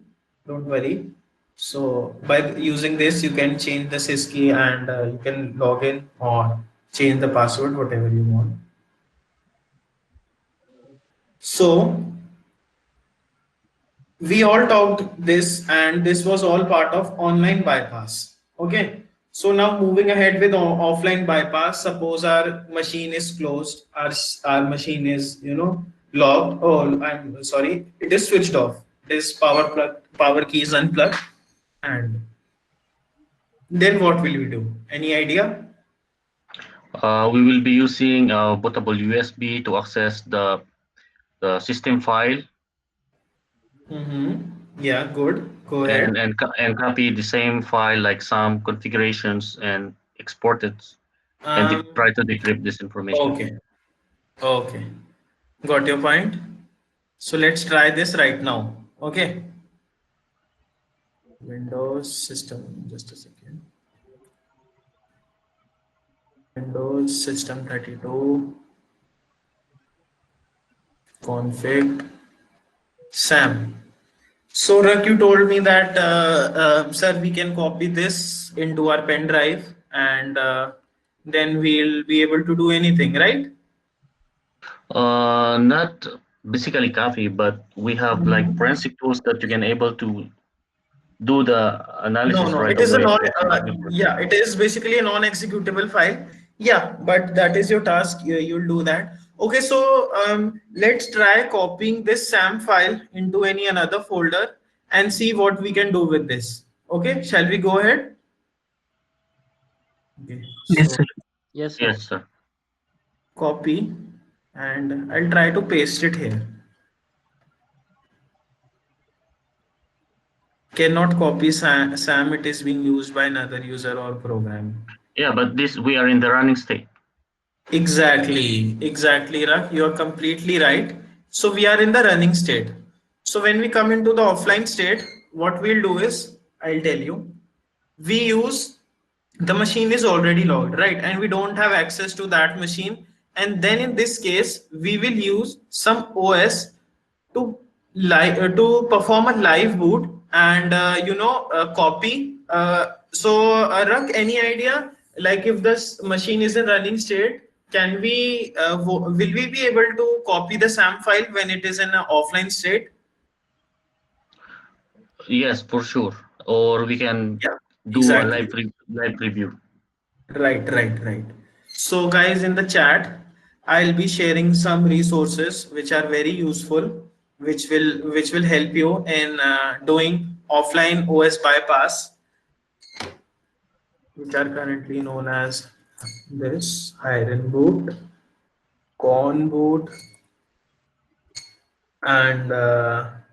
Don't worry. So by using this, you can change the sys key and you can log in or change the password, whatever you want. So we all talked this and this was all part of online bypass. Okay. So now moving ahead with offline bypass, suppose our machine is closed, our machine is, logged. Oh, I'm sorry. It is switched off. It is power key is unplugged. And then what will we do? Any idea? We will be using bootable USB to access the system file Yeah, good. Go and ahead. and copy the same file like some configurations and export it and Um, try to decrypt this information. okay. Okay. Got your point. So let's try this right now. Okay. Windows system. Just a second. Windows system 32 config SAM. So, Rak, you told me that, sir, we can copy this into our pen drive and then we'll be able to do anything, right? Not basically copy, but we have like forensic tools that you can able to do the No, analysis no, right it is a away non, based on the report. yeah, it is basically a non-executable file. Yeah, but that is your task. You'll do that. Okay, so let's try copying this SAM file into any another folder and see what we can do with this. Okay, shall we go ahead? Okay, Yes, so sir. Yes, sir. Yes, sir. copy and I'll try to paste it here. Cannot copy SAM, it is being used by another user or program. Yeah, but this we are in the running state. Exactly, Rak. You are completely right. So we are in the running state. So when we come into the offline state, what we'll do is, I'll tell you, we use the machine is already logged, right? And we don't have access to that machine. And then in this case, we will use some OS to to perform a live boot and copy. Rak, any idea? Like if this machine is in running state, can we will we be able to copy the SAM file when it is in an offline state? Yes, for sure. Or we can Yeah, do a exactly. live preview. Right. So, guys, in the chat, I'll be sharing some resources which are very useful, which will help you in doing offline OS bypass, which are currently known as this iron boot, con boot, and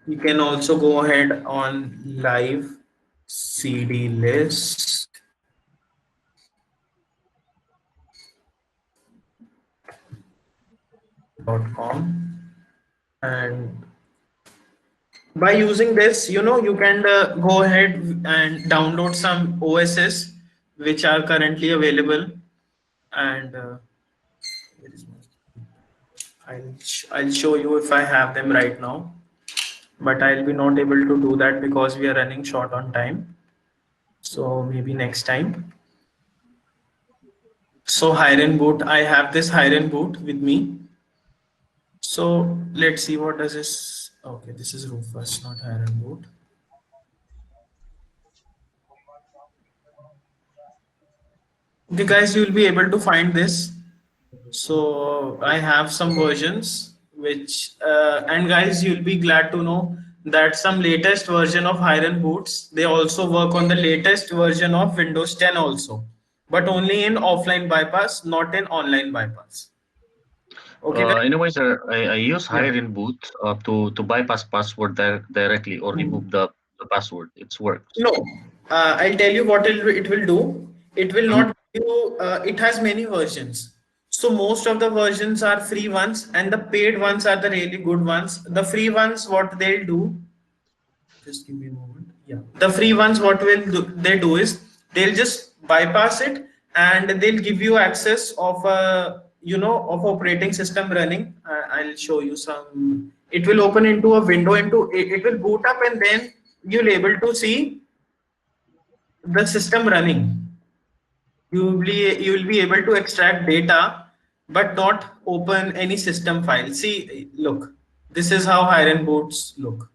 you can also go ahead on live cdlist.com. And by using this, you can go ahead and download some OSs which are currently available. And where is I'll show you if I have them right now, but I'll be not able to do that because we are running short on time. So maybe next time. So Hiren boot, I have this Hiren boot with me. So let's see what does this. Okay, this is Rufus, not Hiren boot. Okay, guys, you will be able to find this. So I have some versions which, and guys, you'll be glad to know that some latest version of Hiren boots, they also work on the latest version of Windows 10 also, but only in offline bypass, not in online bypass. Okay, guys? Anyway, sir, I use Yeah. Hiring Boot to bypass password directly or remove the password. It works. No, I'll tell you what it will do. It will Mhm. not give you, it has many versions. So most of the versions are free ones and the paid ones are the really good ones. The free ones, what they'll do, just give me a moment. Yeah. The free ones, what they do is they'll just bypass it and they'll give you access of of operating system running. I'll show you some. It will open into a window it will boot up and then you'll able to see the system running. You will be able to extract data, but not open any system file. See, look, this is how Hiren boots look.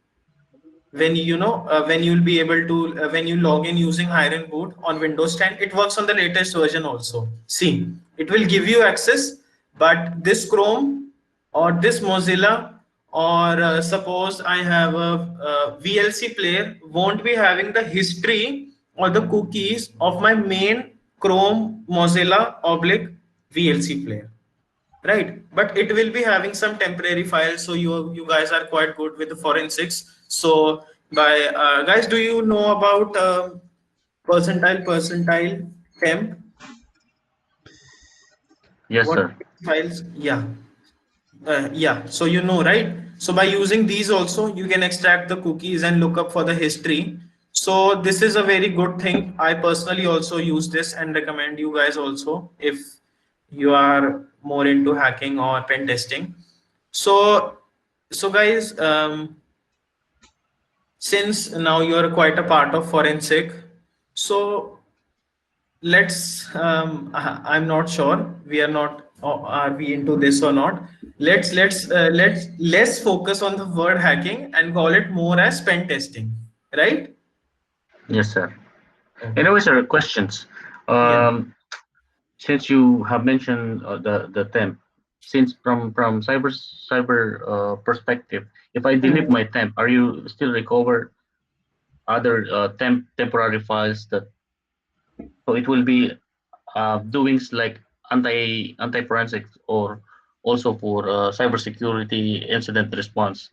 When you'll be able to when you log in using Hiren boot on Windows 10, it works on the latest version also. See, it will give you access, but this Chrome or this Mozilla or suppose I have a VLC player, won't be having the history or the cookies of my main Chrome Mozilla oblique VLC player, right? But it will be having some temporary files. So you guys are quite good with the forensics. So by guys, do you know about percentile temp? Yes, What sir. files? Yeah. Yeah, so you know, right? So by using these also, you can extract the cookies and look up for the history. So this is a very good thing. I personally also use this and recommend you guys also if you are more into hacking or pen testing. So, so guys, since now you are quite a part of forensic, so let's I'm not sure we are not are we into this or not. Let's focus on the word hacking and call it more as pen testing, right? Yes, sir. Okay. Anyway, sir, questions. Yeah. Since you have mentioned the temp, since from cyber perspective, if I delete Mhm. my temp, are you still recover other temporary files that so it will be doings like anti forensics or also for cybersecurity incident response.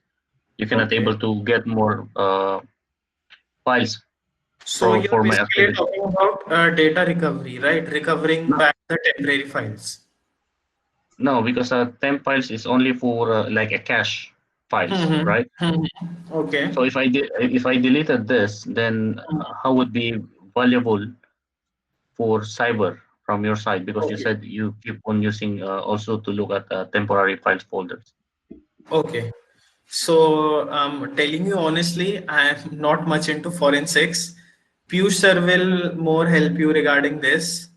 You cannot Okay, able to get more files so you're for my basically activity. talking about data recovery, right? Recovering No, back the temporary files. no, because temp files is only for like a cache files, Mhm. right? Mhm. Okay. So if I deleted this, then how would be valuable for cyber from your side? Because you Okay. said you keep on using also to look at temporary files folders. Okay. So, telling you honestly, I am not much into forensics. Piyush sir will more help you regarding this.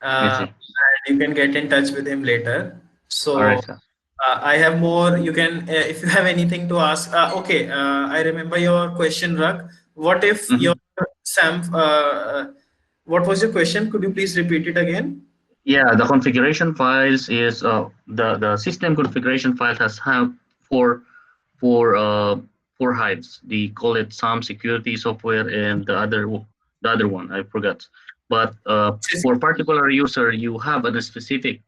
I And see. you can get in touch with him later. All So, right, sir. I have more. You can, if you have anything to ask. Okay, I remember your question, Rak. What if your Mhm. Sam? What was your question? Could you please repeat it again? Yeah, the configuration files is the system configuration file has have four four uh four hives. They call it some security software and the other one I forgot. But for particular user, you have a specific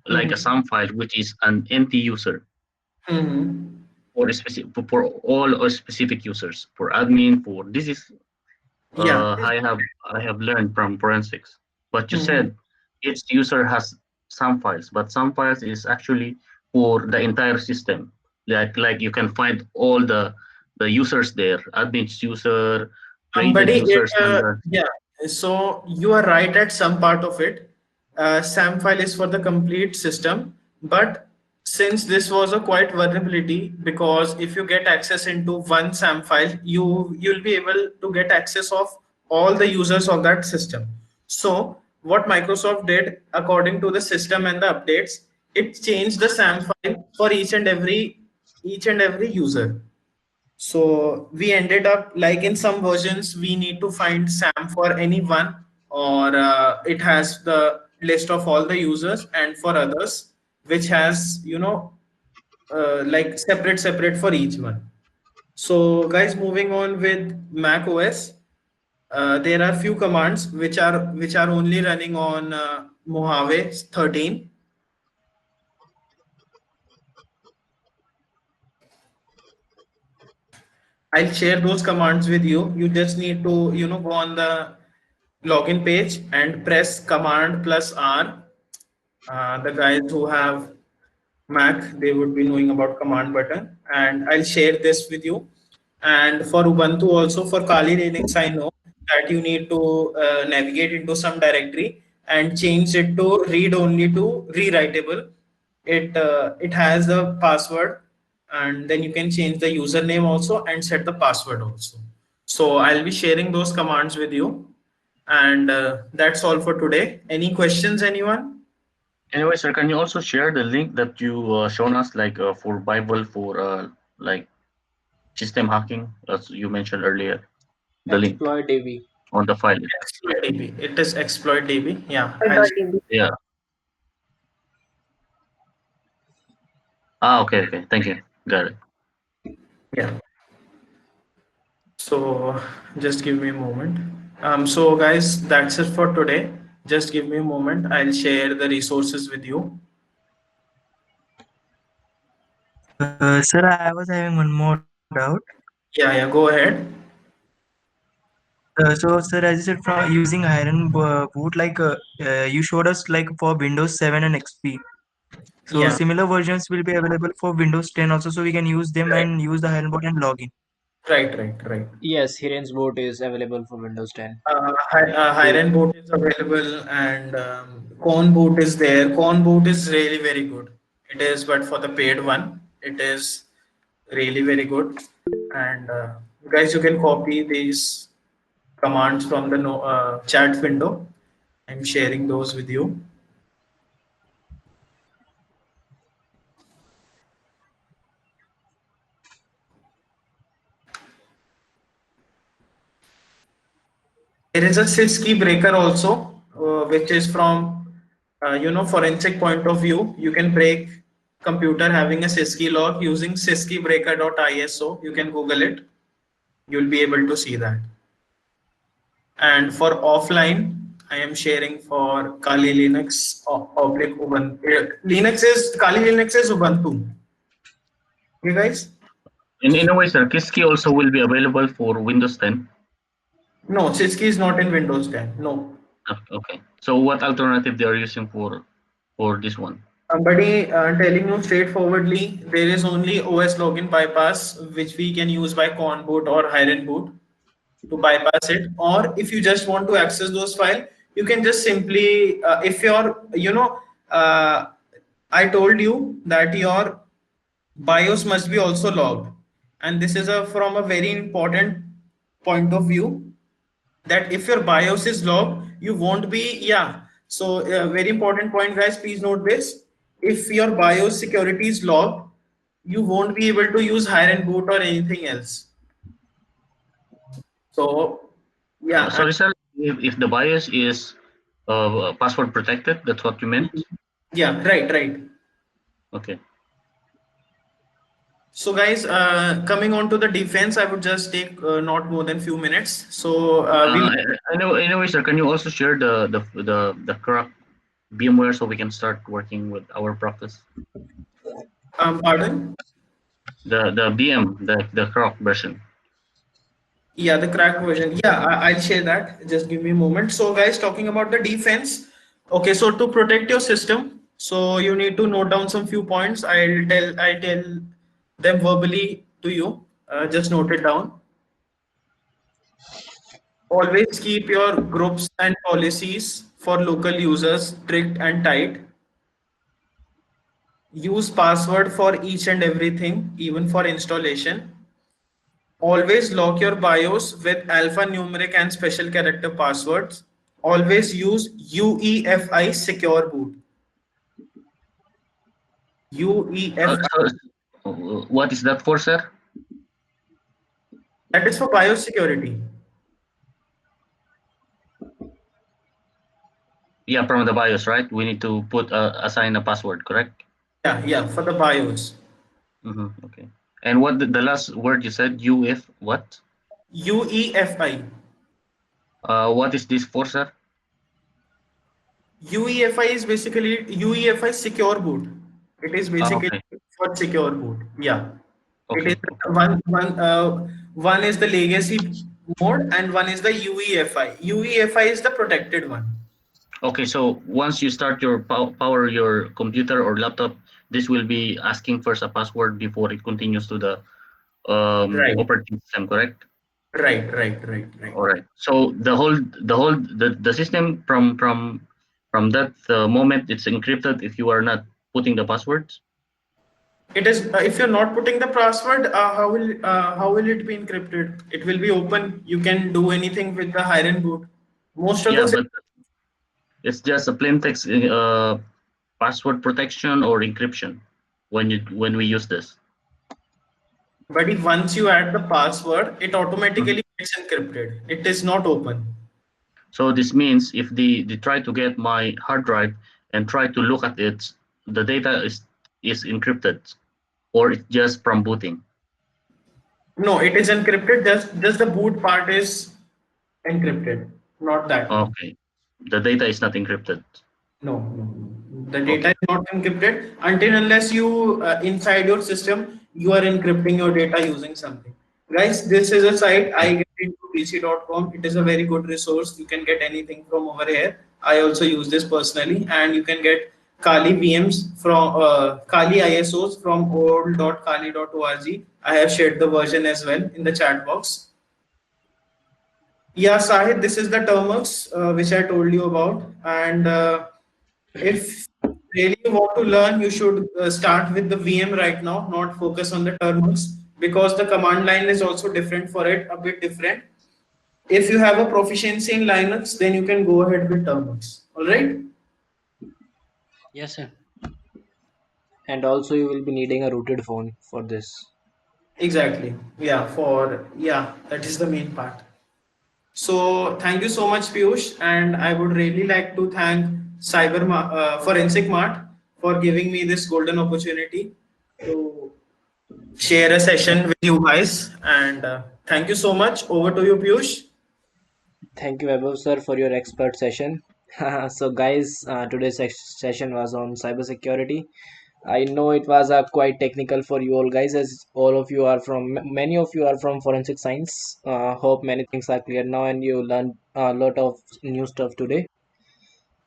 like a Mm-hmm. SAM file which is an empty user Mm-hmm. for a specific for all or specific users for admin for this is Yeah. I have learned from forensics. But you Mm-hmm. said each user has some files, but some files is actually for the entire system. Like you can find all the users there, admin's user, created Buddy, user standard. yeah. So you are right at some part of it. SAM file is for the complete system, but since this was a quite vulnerability, because if you get access into one SAM file, you'll be able to get access of all the users of that system. So what Microsoft did, according to the system and the updates, it changed the SAM file for each and every user. So we ended up like in some versions, we need to find SAM for anyone, or it has the list of all the users, and for others, which has, like separate for each one. So guys, moving on with Mac OS, there are few commands which are only running on Mojave 13. I'll share those commands with you. You just need to, go on the login page and press command plus R. The guys who have Mac, they would be knowing about command button, and I'll share this with you. And for Ubuntu also, for Kali Linux, I know that you need to navigate into some directory and change it to read only to rewritable. It has a password, and then you can change the username also and set the password also. So I'll be sharing those commands with you, and that's all for today. Any questions, anyone? Anyway, sir, can you also share the link that you shown us, like for Bible for like system hacking, as you mentioned earlier, the link Exploit AV. on the file? Exploit DB. It is exploit DB. Yeah, I'll. Dot Yeah. Ah, okay, okay. Thank you. Got it. Yeah. So just give me a moment. So guys, that's it for today. Just give me a moment. I'll share the resources with you. Sir, I was having one more doubt. Yeah, yeah, go ahead. So, sir, as you said, from using iron boot, you showed us like for Windows 7 and XP. So, Yeah, similar versions will be available for Windows 10 also, so we can use them right, and use the iron bot and log in. right. Yes, Hiren's boot is available for Windows 10. Hiren boot is available and Corn boot is there. Corn boot is really very good. It is, but for the paid one, it is really very good. And guys, you can copy these commands from the chat window. I'm sharing those with you. There is a sys key breaker also, which is from forensic point of view. You can break computer having a sys key log using syskey-breaker.iso. You can Google it. You'll be able to see that. And for offline, I am sharing for Kali Linux oblique Ubuntu. Kali Linux is Ubuntu. You guys? In a way, sir, Kiski also will be available for Windows 10. No, syskey is not in Windows 10. No. Okay. So what alternative they are using for this one? Somebody telling you straightforwardly, there is only OS login bypass which we can use by Corn boot or Hiren boot to bypass it. Or if you just want to access those files, you can just simply, if you're, I told you that your BIOS must be also logged, and this is from a very important point of view that if your BIOS is logged, you won't be, yeah. So very important point, guys, please note this. If your BIOS security is logged, you won't be able to use Hiren boot or anything else. So yeah, Sorry, sir. If the BIOS is password protected, that's what you meant? yeah, right. Okay. So guys, coming on to the defense, I would just take not more than few minutes. So we I know. Anyway, sir, can you also share the correct VMware so we can start working with our practice? pardon. The VM, the correct version. Yeah, the cracked version. Yeah, I'll share that. Just give me a moment. So, guys, talking about the defense. Okay, so to protect your system, so you need to note down some few points. I tell them verbally to you. Just note it down. Always keep your groups and policies for local users strict and tight. Use password for each and everything, even for installation. Always lock your BIOS with alphanumeric and special character passwords. Always use UEFI secure boot. UEFI, What is that for, sir? that is for BIOS security. Yeah, from the BIOS, right? We need to put assign a password, correct? Yeah, for the BIOS. Okay. And what the last word you said? UF what? UEFI. What is this for, sir? UEFI is basically UEFI secure boot. It is basically Okay. for secure boot. Yeah. It is Okay. one is the legacy mode and one is the UEFI. UEFI is the protected one. Okay. So once you start your power your computer or laptop, this will be asking first a password before it continues to the Right, operating system, correct? right. All right. So the system from that moment it's encrypted if you are not putting the passwords. It is if you're not putting the password, how will it be encrypted? It will be open. You can do anything with the Hiren boot. Most of Yeah, the but it's just a plain text password protection or encryption when we use this. but if once you add the password, it Mhm. automatically gets encrypted. It is not open. So this means if they try to get my hard drive and try to look at it, the data is encrypted or it's just from booting. No, it is encrypted. Just the boot part is encrypted, not that one. Okay. The data is not encrypted. No, no, no. The data Okay. is not encrypted until unless you inside your system you are encrypting your data using something. Guys, this is a site I Okay. get into PC.com. It is a very good resource. You can get anything from over here. I also use this personally, and you can get Kali VMs from Kali ISOs from old.kali.org. I have shared the version as well in the chat box. Yeah, Sahid, this is the termux which I told you about, and if really you want to learn, you should start with the VM right now, not focus on the terminals, because the command line is also different for it, a bit different. If you have a proficiency in Linux, then you can go ahead with terminals. All right? Yes, sir. And also you will be needing a rooted phone for this. Exactly. Yeah, that is the main part. So thank you so much, Piyush, and I would really like to thank Forensic Mart for giving me this golden opportunity to share a session with you guys. And thank you so much. Over to you, Piyush. Thank you, Vaibhav sir, for your expert session. So, guys, today's session was on cybersecurity. I know it was quite technical for you all guys, as all of you are from many of you are from forensic science. Hope many things are clear now, and you learned a lot of new stuff today.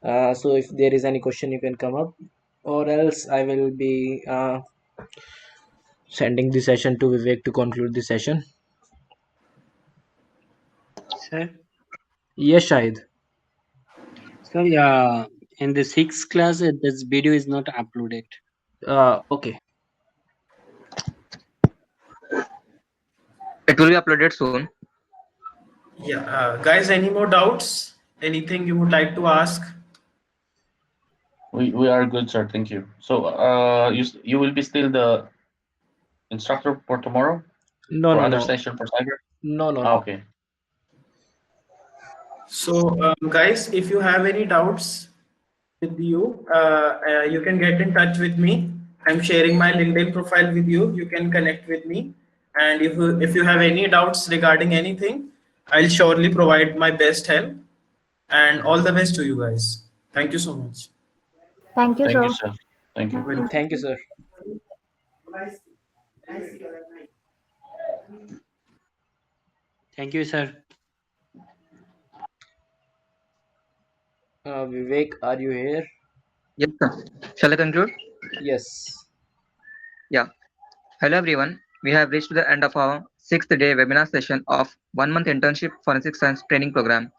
So, if there is any question, you can come up, or else I will be sending the session to Vivek to conclude the session. Sir, Yes, Shahid. sorry, in the sixth class, this video is not uploaded. Okay. It will be uploaded soon. Yeah, guys, any more doubts? Anything you would like to ask? We are good, sir. Thank you. So you will be still the instructor for tomorrow No, for no, other no, session for cyber? no, no, Ah, no. okay. So, guys, if you have any doubts with you, you can get in touch with me. I'm sharing my LinkedIn profile with you. You can connect with me. And if you have any doubts regarding anything, I'll surely provide my best help. And all the best to you guys. Thank you so much. Thank you, Thank you, sir. sir. Thank you. Thank you, sir. Thank you, sir. Vivek, are you here? Yes, sir. Shall I conclude? Yes. Yeah. Hello, everyone. We have reached the end of our sixth day webinar session of 1 month internship forensic science training program.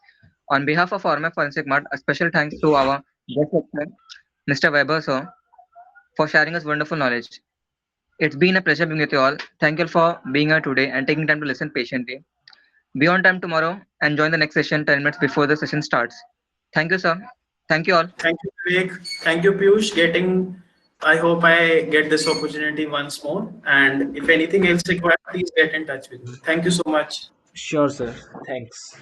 On behalf of Orma Forensic Mart, a special thanks to our guest lecturer, Mr. Vaibhav sir, for sharing us wonderful knowledge. It's been a pleasure being with you all. Thank you for being here today and taking time to listen patiently. Be on time tomorrow and join the next session 10 minutes before the session starts. Thank you, sir. Thank you all. Thank you, Vivek. Thank you, Piyush. I hope I get this opportunity once more. And if anything else required, please get in touch with me. Thank you so much. Sure, sir. Thanks.